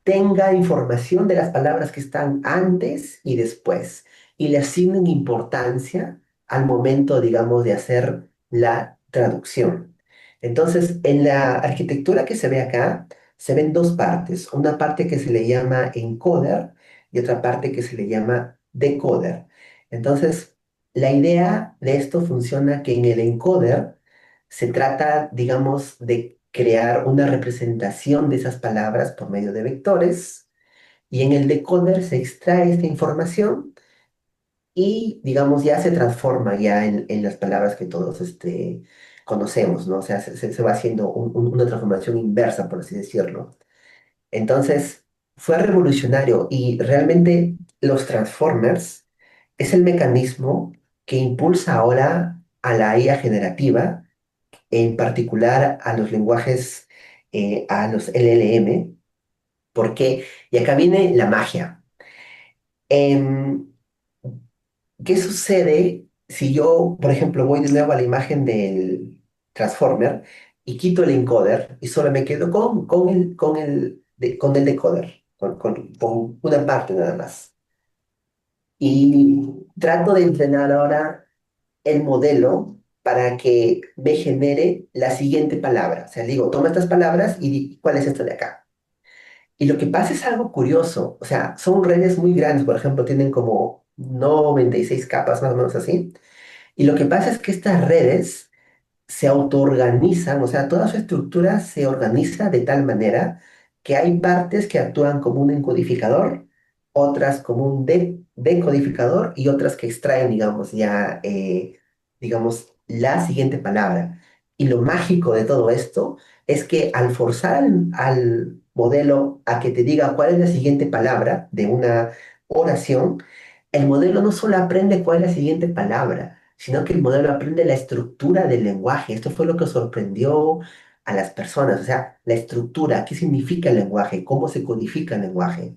tenga información de las palabras que están antes y después y le asignen importancia al momento, digamos, de hacer la traducción. Entonces, en la arquitectura que se ve acá, se ven dos partes, una parte que se le llama encoder y otra parte que se le llama decoder. Entonces, la idea de esto funciona que en el encoder se trata, digamos, de crear una representación de esas palabras por medio de vectores y en el decoder se extrae esta información y, digamos, ya se transforma ya en las palabras que todos conocemos, ¿no? O sea, se va haciendo una transformación inversa, por así decirlo. Entonces, fue revolucionario y realmente los transformers es el mecanismo que impulsa ahora a la IA generativa, en particular a los lenguajes, a los LLM, porque, y acá viene la magia. Em, ¿Qué sucede si yo, por ejemplo, voy de nuevo a la imagen del Transformer y quito el encoder y solo me quedo con el decoder, con una parte nada más? Y trato de entrenar ahora el modelo para que me genere la siguiente palabra. O sea, le digo, toma estas palabras y di, ¿cuál es esto de acá? Y lo que pasa es algo curioso. O sea, son redes muy grandes, por ejemplo, tienen como 96 capas, más o menos así. Y lo que pasa es que estas redes se autoorganizan, o sea, toda su estructura se organiza de tal manera que hay partes que actúan como un encodificador, otras como un decodificador y otras que extraen, digamos, ya, digamos, la siguiente palabra. Y lo mágico de todo esto es que al forzar al modelo a que te diga cuál es la siguiente palabra de una oración, el modelo no solo aprende cuál es la siguiente palabra, sino que el modelo aprende la estructura del lenguaje. Esto fue lo que sorprendió a las personas, o sea, la estructura, qué significa el lenguaje, cómo se codifica el lenguaje.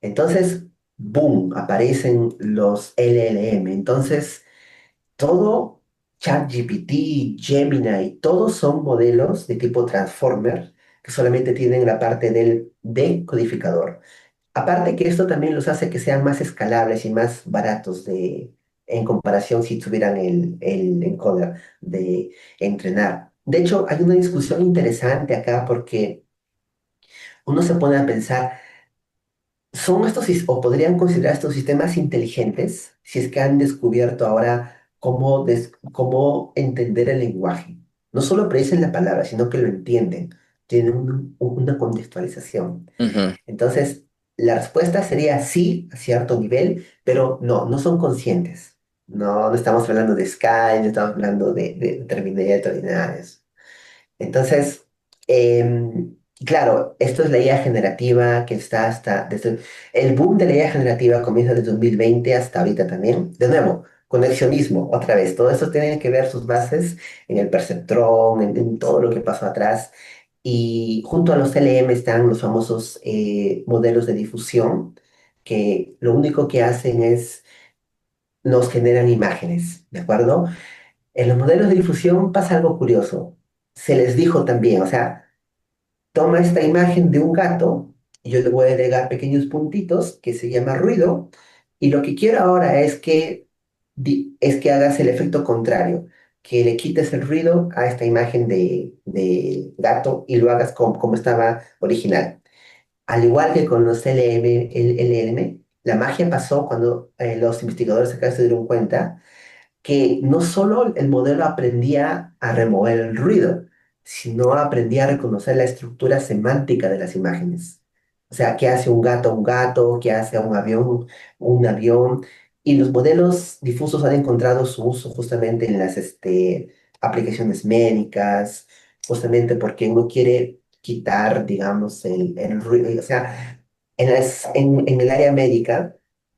Entonces, boom, aparecen los LLM. Entonces, todo ChatGPT, Gemini, todos son modelos de tipo transformer que solamente tienen la parte del decodificador. Aparte que esto también los hace que sean más escalables y más baratos en comparación si tuvieran el encoder de entrenar. De hecho, hay una discusión interesante acá porque uno se pone a pensar, ¿son o podrían considerar estos sistemas inteligentes si es que han descubierto ahora cómo entender el lenguaje? No solo predicen la palabra, sino que lo entienden, tienen una contextualización. Ujú. Entonces, la respuesta sería sí, a cierto nivel, pero no son conscientes. No estamos hablando de Sky, no estamos hablando de Terminator ni nada de eso. Entonces, claro, esto es la IA generativa que está desde el boom de la IA generativa comienza desde 2020 hasta ahorita también. De nuevo, conexionismo, otra vez. Todo esto tiene que ver sus bases en el perceptrón, en todo lo que pasó atrás. Y junto a los LM están los famosos modelos de difusión, que lo único que hacen es nos generan imágenes, ¿de acuerdo? En los modelos de difusión pasa algo curioso. Se les dijo también, o sea, toma esta imagen de un gato y yo le voy a agregar pequeños puntitos que se llama ruido y lo que quiero ahora es es que hagas el efecto contrario, que le quites el ruido a esta imagen de gato y lo hagas como estaba original. Al igual que con los LLM, la magia pasó cuando los investigadores acá se dieron cuenta que no solo el modelo aprendía a remover el ruido, sino aprendía a reconocer la estructura semántica de las imágenes. O sea, qué hace un gato, qué hace un avión. Y los modelos difusos han encontrado su uso justamente en las aplicaciones médicas, justamente porque uno quiere quitar, digamos, el ruido. O sea, en el área médica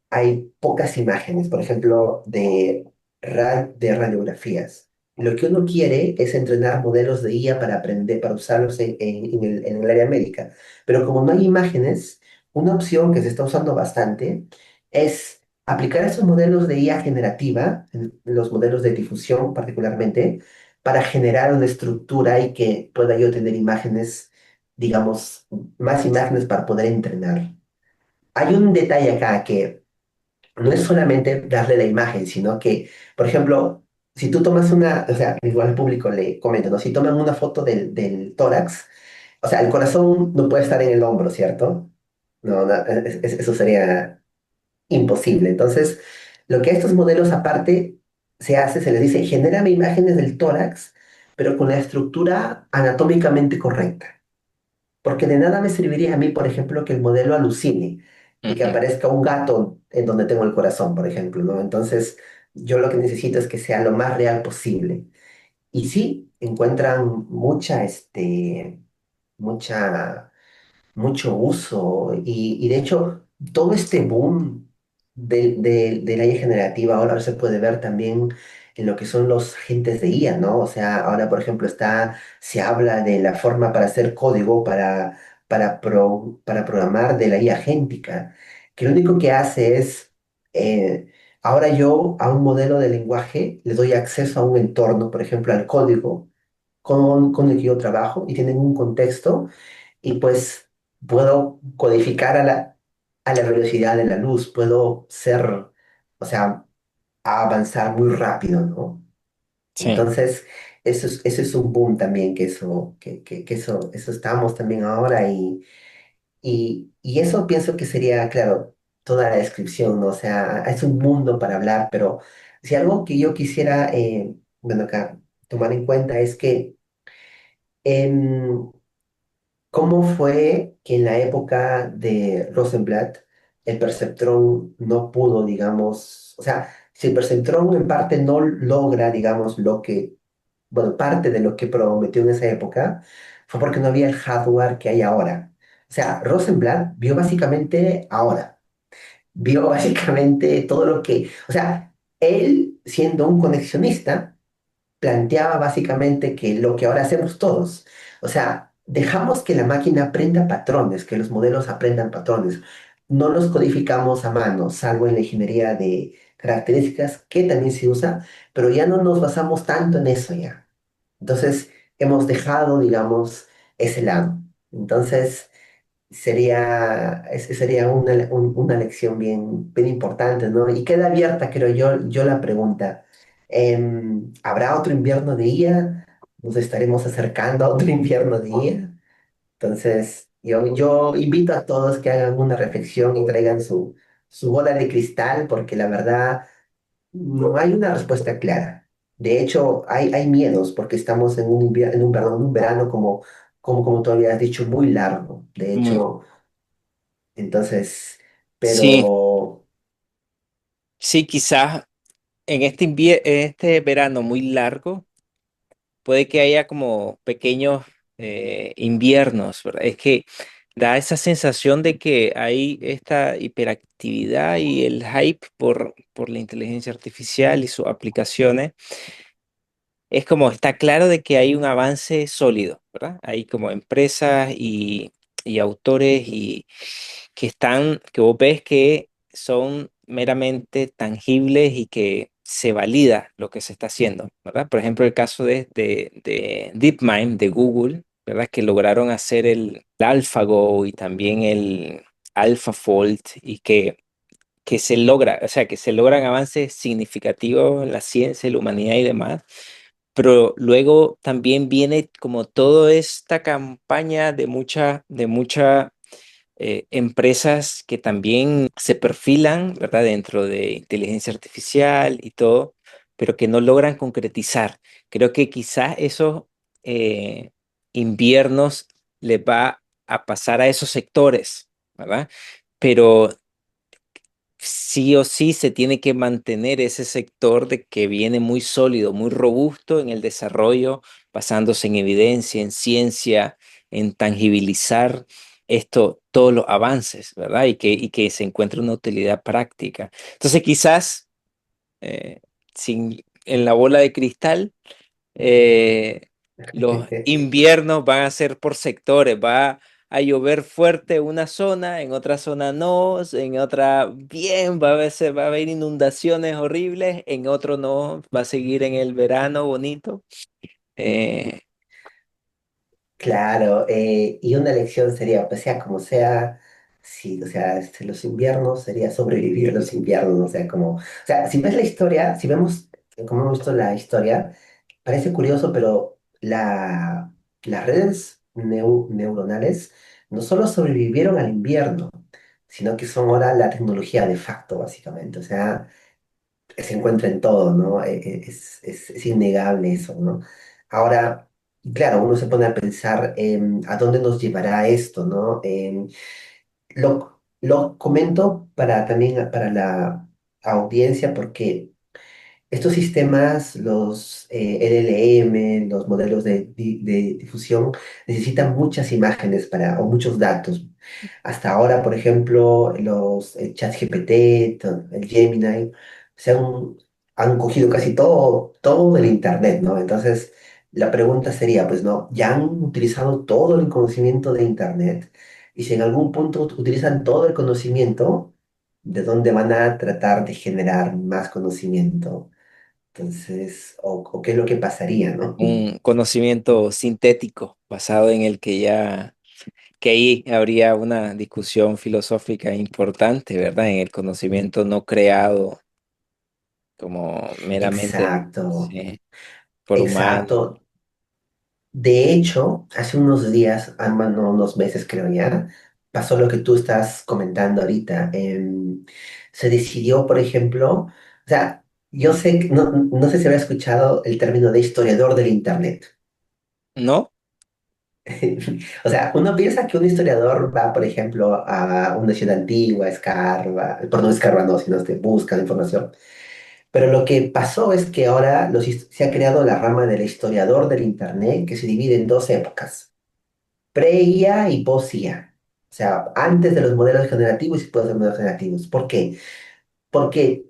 hay pocas imágenes, por ejemplo, de radiografías. Lo que uno quiere es entrenar modelos de IA para aprender, para usarlos en el área médica. Pero como no hay imágenes, una opción que se está usando bastante es aplicar esos modelos de IA generativa, los modelos de difusión particularmente, para generar una estructura y que pueda yo tener imágenes, digamos, más imágenes para poder entrenar. Hay un detalle acá que no es solamente darle la imagen, sino que, por ejemplo, si tú tomas o sea, igual al público le comento, ¿no? Si toman una foto del tórax, o sea, el corazón no puede estar en el hombro, ¿cierto? No, no, eso sería imposible. Entonces, lo que a estos modelos aparte se hace, se les dice, genérame imágenes del tórax, pero con la estructura anatómicamente correcta. Porque de nada me serviría a mí, por ejemplo, que el modelo alucine y que Ujú. aparezca un gato en donde tengo el corazón, por ejemplo, ¿no? Entonces, yo lo que necesito es que sea lo más real posible. Y sí, encuentran mucha mucho uso y de hecho todo este boom del AI generativa ahora se puede ver también en lo que son los agentes de IA, ¿no? O sea, ahora por ejemplo se habla de la forma para hacer código para programar de la IA agéntica, que lo único que hace es, ahora yo a un modelo de lenguaje le doy acceso a un entorno, por ejemplo, al código con el que yo trabajo y tienen un contexto y pues puedo codificar a la velocidad de la luz, puedo o sea, avanzar muy rápido, ¿no? Sí. Entonces, eso es un boom también, que eso estamos también ahora y eso pienso que sería, claro, toda la descripción, ¿no? O sea, es un mundo para hablar, pero si algo que yo quisiera, bueno, acá tomar en cuenta es que em, ¿cómo fue que en la época de Rosenblatt el perceptrón no pudo, digamos, o sea, si el perceptrón en parte no logra, digamos, bueno, parte de lo que prometió en esa época, fue porque no había el hardware que hay ahora. O sea, Rosenblatt vio básicamente ahora, vio básicamente todo lo que, o sea, él siendo un conexionista, planteaba básicamente que lo que ahora hacemos todos, o sea, dejamos que la máquina aprenda patrones, que los modelos aprendan patrones, no los codificamos a mano, salvo en la ingeniería de características que también se usa, pero ya no nos basamos tanto en eso ya. Entonces, hemos dejado, digamos, ese lado. Entonces, sería una lección bien importante, ¿no? Y queda abierta, creo yo la pregunta. ¿Habrá otro invierno de IA? ¿Nos estaremos acercando a otro invierno de IA? Entonces, yo invito a todos que hagan una reflexión y traigan su bola de cristal, porque la verdad no hay una respuesta clara. De hecho, hay miedos porque estamos en un verano como tú habías dicho, muy largo. De Muy, hecho, entonces, sí, pero sí, quizás en este verano muy largo puede que haya como pequeños inviernos, ¿verdad? Es que da esa sensación de que hay esta hiperactividad y el hype por la inteligencia artificial y sus aplicaciones. Es como está claro de que hay un avance sólido, ¿verdad? Hay como empresas y autores y que vos ves que son meramente tangibles y que se valida lo que se está haciendo, ¿verdad? Por ejemplo, el caso de DeepMind de Google, ¿verdad? Que lograron hacer el AlphaGo y también el AlphaFold y que se logra, o sea, que se logran avances significativos en la ciencia, en la humanidad y demás, pero luego también viene como toda esta campaña de mucha empresas que también se perfilan, ¿verdad? Dentro de inteligencia artificial y todo, pero que no logran concretizar. Creo que quizás esos eh, inviernos les va a pasar a esos sectores, ¿verdad? Pero sí o sí se tiene que mantener ese sector de que viene muy sólido, muy robusto en el desarrollo, basándose en evidencia, en ciencia, en tangibilizar esto, todos los avances, ¿verdad? Y que se encuentre una utilidad práctica. Entonces, quizás en la bola de cristal, eh, los inviernos van a ser por sectores, va a llover fuerte en una zona, en otra zona no, en otra bien, va a haber inundaciones horribles, en otro no, va a seguir en el verano bonito. Eh, Claro, y una lección sería, pues sea como sea, sí, o sea, los inviernos sería sobrevivir los inviernos, o sea, como, o sea, si ves la historia, si vemos, como hemos visto la historia, parece curioso, pero las redes neuronales no solo sobrevivieron al invierno, sino que son ahora la tecnología de facto, básicamente, o sea, se encuentra en todo, ¿no? Es innegable eso, ¿no? Ahora, claro, uno se pone a pensar en a dónde nos llevará esto, ¿no? Lo comento para también para la audiencia porque estos sistemas, los LLM, los modelos de difusión, necesitan muchas imágenes o muchos datos. Hasta ahora, por ejemplo, los ChatGPT, el Gemini, se han cogido casi todo del Internet, ¿no? Entonces, la pregunta sería, pues, ¿no? Ya han utilizado todo el conocimiento de Internet y si en algún punto utilizan todo el conocimiento, ¿de dónde van a tratar de generar más conocimiento? Entonces, o qué es lo que pasaría, ¿no? un conocimiento sintético basado en el que ahí habría una discusión filosófica importante, ¿verdad? En el conocimiento no creado como meramente, Exacto, sí, por humanos. exacto. De hecho, hace unos días, no, unos meses creo ya, pasó lo que tú estás comentando ahorita. Se decidió, por ejemplo, o sea, yo sé, no sé si había escuchado el término de historiador del Internet. ¿No? O sea, uno piensa que un historiador va, por ejemplo, a una ciudad antigua, escarba, por no escarba, no, sino que busca la información. Pero lo que pasó es que ahora se ha creado la rama del historiador del Internet que se divide en dos épocas, pre-IA y post-IA. O sea, antes de los modelos generativos y después de los modelos generativos. ¿Por qué? Porque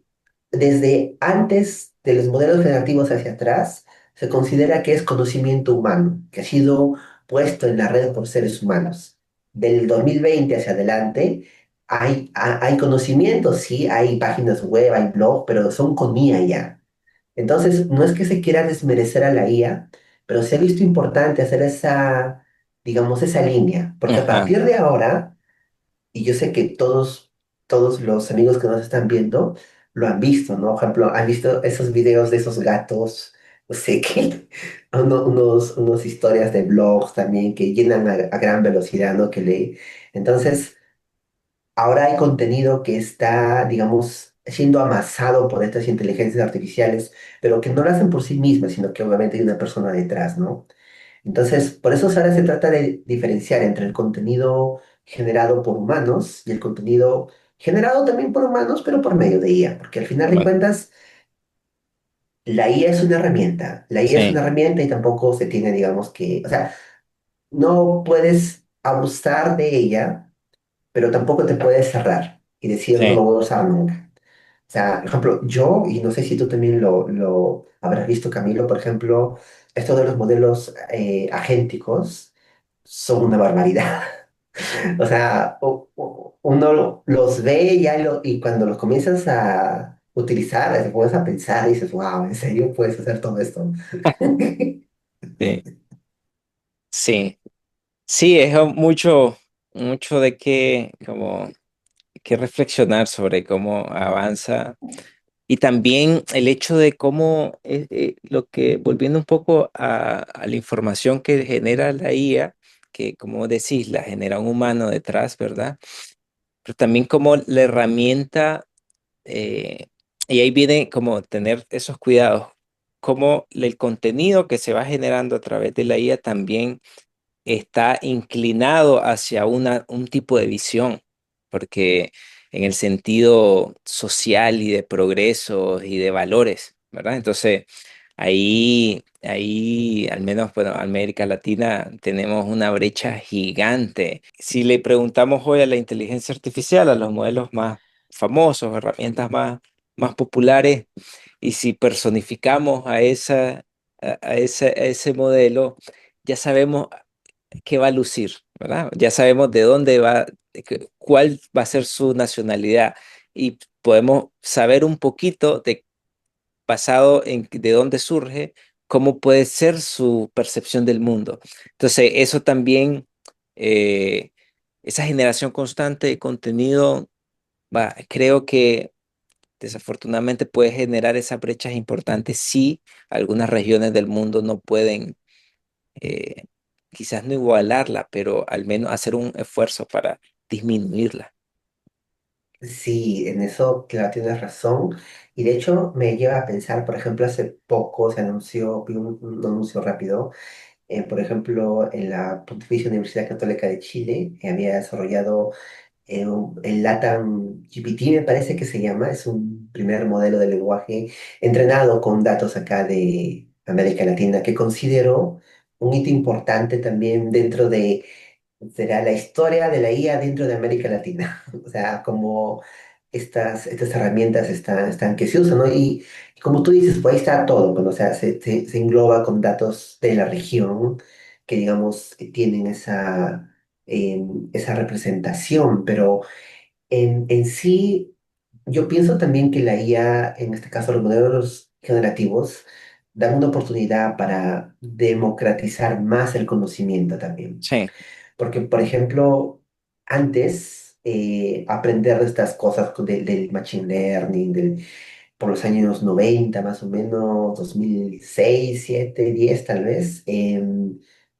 desde antes de los modelos generativos hacia atrás, se considera que es conocimiento humano, que ha sido puesto en la red por seres humanos. Del 2020 hacia adelante, hay conocimiento, sí, hay páginas web, hay blog, pero son con IA ya. Entonces, no es que se quiera desmerecer a la IA, pero se ha visto importante hacer esa, digamos, esa línea, porque a Ajá. partir de ahora y yo sé que todos los amigos que nos están viendo lo han visto, ¿no? Por ejemplo, han visto esos videos de esos gatos, no sé qué, unos historias de blogs también que llenan a gran velocidad, ¿no? Que lee. Entonces, ahora hay contenido que está, digamos, siendo amasado por estas inteligencias artificiales, pero que no lo hacen por sí mismas, sino que obviamente hay una persona detrás, ¿no? Entonces, por eso ahora se trata de diferenciar entre el contenido generado por humanos y el contenido generado también por humanos, pero por medio de IA, porque al final de Bueno, cuentas, la IA es una herramienta, la IA es sí, una herramienta y tampoco se tiene, digamos que, o sea, no puedes abusar de ella, pero tampoco te puedes cerrar y decir no lo sí. voy a usar nunca. O sea, por ejemplo, yo, y no sé si tú también lo habrás visto, Camilo, por ejemplo, esto de los modelos agénticos son una barbaridad. O sea, uno los ve y cuando los comienzas a utilizar, te pones a pensar y dices, wow, ¿en serio puedes hacer todo esto? Sí, sí, sí, es mucho, mucho de que reflexionar sobre cómo avanza y también el hecho de cómo volviendo un poco a la información que genera la IA, que como decís, la genera un humano detrás, ¿verdad? Pero también como la herramienta Y ahí viene como tener esos cuidados, como el contenido que se va generando a través de la IA también está inclinado hacia un tipo de visión, porque en el sentido social y de progreso y de valores, ¿verdad? Entonces, ahí, al menos, bueno, América Latina tenemos una brecha gigante. Si le preguntamos hoy a la inteligencia artificial, a los modelos más famosos, herramientas más populares, y si personificamos a ese modelo, ya sabemos qué va a lucir, ¿verdad? Ya sabemos de dónde va, cuál va a ser su nacionalidad y podemos saber un poquito de basado en de dónde surge, cómo puede ser su percepción del mundo. Entonces, eso también, eh, esa generación constante de contenido, creo que desafortunadamente puede generar esas brechas importantes si algunas regiones del mundo no pueden, eh, quizás no igualarla, pero al menos hacer un esfuerzo para disminuirla. Sí, en eso, claro, tienes razón. Y de hecho me lleva a pensar, por ejemplo, hace poco se anunció, vi un anuncio rápido, por ejemplo, en la Pontificia Universidad Católica de Chile, había desarrollado el LATAM GPT, me parece que se llama, es un primer modelo de lenguaje entrenado con datos acá de América Latina, que considero un hito importante también dentro de, será la historia de la IA dentro de América Latina. O sea, como estas herramientas están que se usan, ¿no? Y como tú dices, pues ahí está todo, bueno, o sea, se engloba con datos de la región que, digamos, tienen esa representación, pero en sí, yo pienso también que la IA, en este caso los modelos generativos, dan una oportunidad para democratizar más el conocimiento también. Sí. Porque, por ejemplo, antes aprender de estas cosas del machine learning, por los años 90 más o menos, 2006 7 10 tal vez,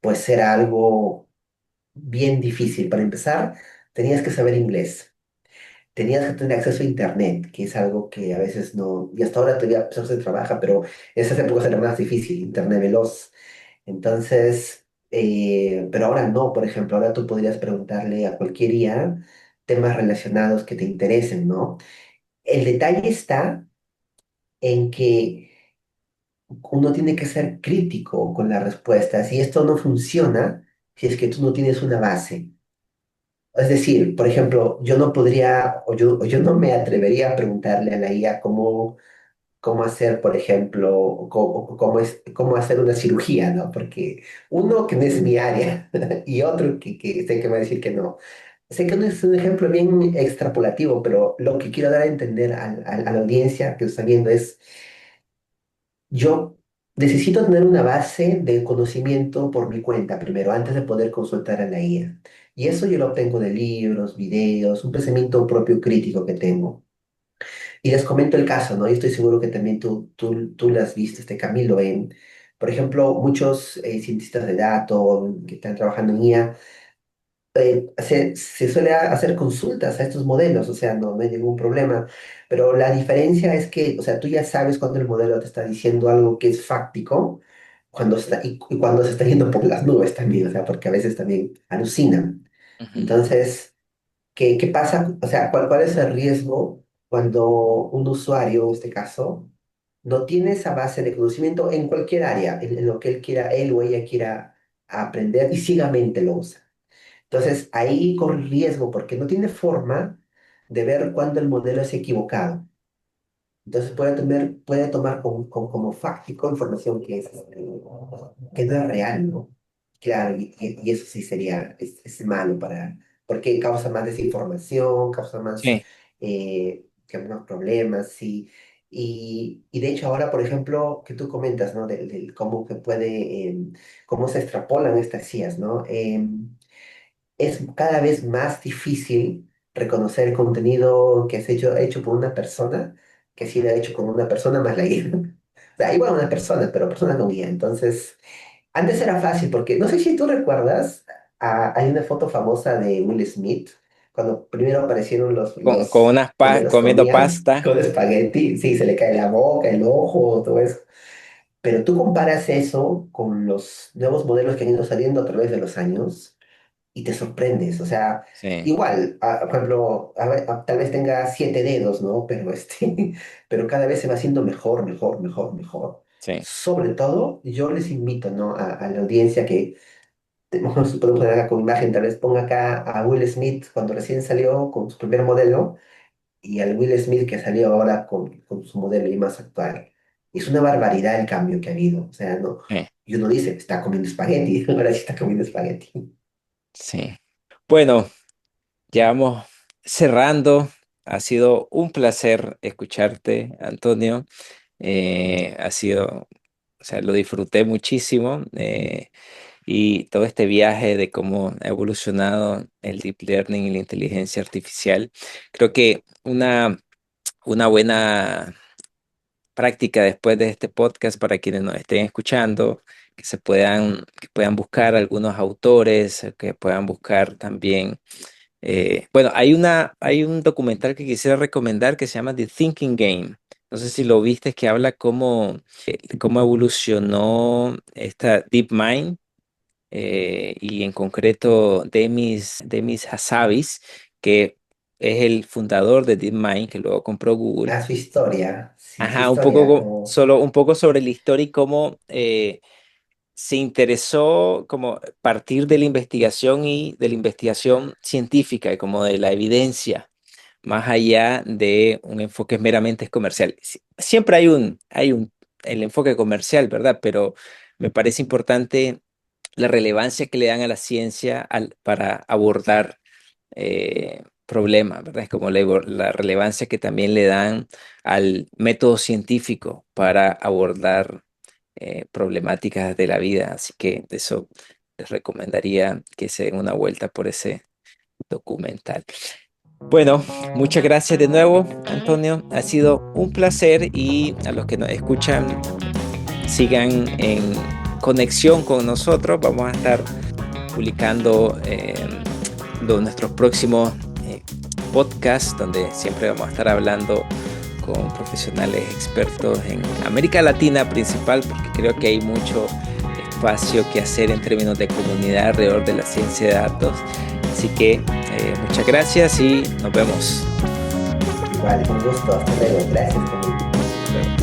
pues era algo bien difícil. Para empezar, tenías que saber inglés. Tenías que tener acceso a internet, que es algo que a veces no, y hasta ahora todavía pues, se trabaja, pero en esas épocas era más difícil, internet veloz. Entonces, pero ahora no, por ejemplo, ahora tú podrías preguntarle a cualquier IA temas relacionados que te interesen, ¿no? El detalle está en que uno tiene que ser crítico con las respuestas y esto no funciona si es que tú no tienes una base. Es decir, por ejemplo, yo no podría o yo no me atrevería a preguntarle a la IA cómo hacer, por ejemplo, cómo hacer una cirugía, ¿no? Porque uno que no es mi área y otro que sé que va a decir que no. Sé que no es un ejemplo bien extrapolativo, pero lo que quiero dar a entender a la audiencia que está viendo es, yo necesito tener una base de conocimiento por mi cuenta primero, antes de poder consultar a la IA. Y eso yo lo obtengo de libros, videos, un pensamiento propio crítico que tengo. Y les comento el caso, ¿no? Yo estoy seguro que también tú lo has visto, este Camilo, por ejemplo, muchos cientistas de datos que están trabajando en IA, se suele hacer consultas a estos modelos, o sea, no hay ningún problema, pero la diferencia es que, o sea, tú ya sabes cuando el modelo te está diciendo algo que es fáctico, y cuando se está yendo por las nubes también, o sea, porque a veces también alucinan. Ujú. Entonces, ¿qué pasa? O sea, ¿cuál es el riesgo cuando un usuario, en este caso, no tiene esa base de conocimiento en cualquier área, en lo que él o ella quiera aprender y ciegamente lo usa? Entonces, ahí corre riesgo porque no tiene forma de ver cuándo el modelo es equivocado. Entonces puede tomar como fáctico información que no es real, ¿no? Claro, y eso sí es malo porque causa más desinformación, causa más, Sí, que más problemas, sí. Y de hecho ahora, por ejemplo, que tú comentas, ¿no? Del cómo que cómo se extrapolan estas IAs, ¿no? Es cada vez más difícil reconocer el contenido que es hecho por una persona que si lo ha hecho con una persona más la guía. O sea, igual una persona, pero persona no guía. Entonces, antes era fácil porque, no sé si tú recuerdas, hay una foto famosa de Will Smith cuando primero aparecieron con los donde los comiendo comían pasta. con espagueti, sí, se le cae la boca, el ojo, todo eso. Pero tú comparas eso con los nuevos modelos que han ido saliendo a través de los años y te sorprendes. O sea, Sí, igual, por ejemplo, tal vez tenga 7 dedos, ¿no? Pero, pero cada vez se va haciendo mejor, mejor, mejor, mejor. sí, Sobre todo, yo les invito, ¿no? A la audiencia que podemos poner acá con imagen, tal vez ponga acá a Will Smith cuando recién salió con su primer modelo y al Will Smith que salió ahora con su modelo y más actual. Es una barbaridad el cambio que ha habido. O sea, no. sí, Y uno dice, está comiendo espagueti, ahora sí está comiendo espagueti. sí. Bueno, ya vamos cerrando. Ha sido un placer escucharte, Antonio. Ha sido, o sea, lo disfruté muchísimo. Y todo este viaje de cómo ha evolucionado el deep learning y la inteligencia artificial. Creo que una buena práctica después de este podcast para quienes nos estén escuchando, que puedan buscar algunos autores, que puedan buscar también. Bueno, hay un documental que quisiera recomendar que se llama The Thinking Game. No sé si lo viste, que habla cómo evolucionó esta DeepMind y en concreto Demis Hassabis, que es el fundador de DeepMind, que luego compró Google. A su historia, sí, su Ajá, historia, como solo un poco sobre la historia y cómo se interesó como partir de la investigación y de la investigación científica y como de la evidencia, más allá de un enfoque meramente comercial. Siempre el enfoque comercial, ¿verdad? Pero me parece importante la relevancia que le dan a la ciencia para abordar problemas, ¿verdad? Es como la relevancia que también le dan al método científico para abordar problemáticas de la vida. Así que eso les recomendaría que se den una vuelta por ese documental. Bueno, muchas gracias de nuevo, Antonio. Ha sido un placer y a los que nos escuchan, sigan en conexión con nosotros. Vamos a estar publicando nuestros próximos podcasts, donde siempre vamos a estar hablando con profesionales expertos en América Latina principal, porque creo que hay mucho espacio que hacer en términos de comunidad alrededor de la ciencia de datos. Así que muchas gracias y nos vemos. igual, con gusto, hasta luego, gracias. Conmigo.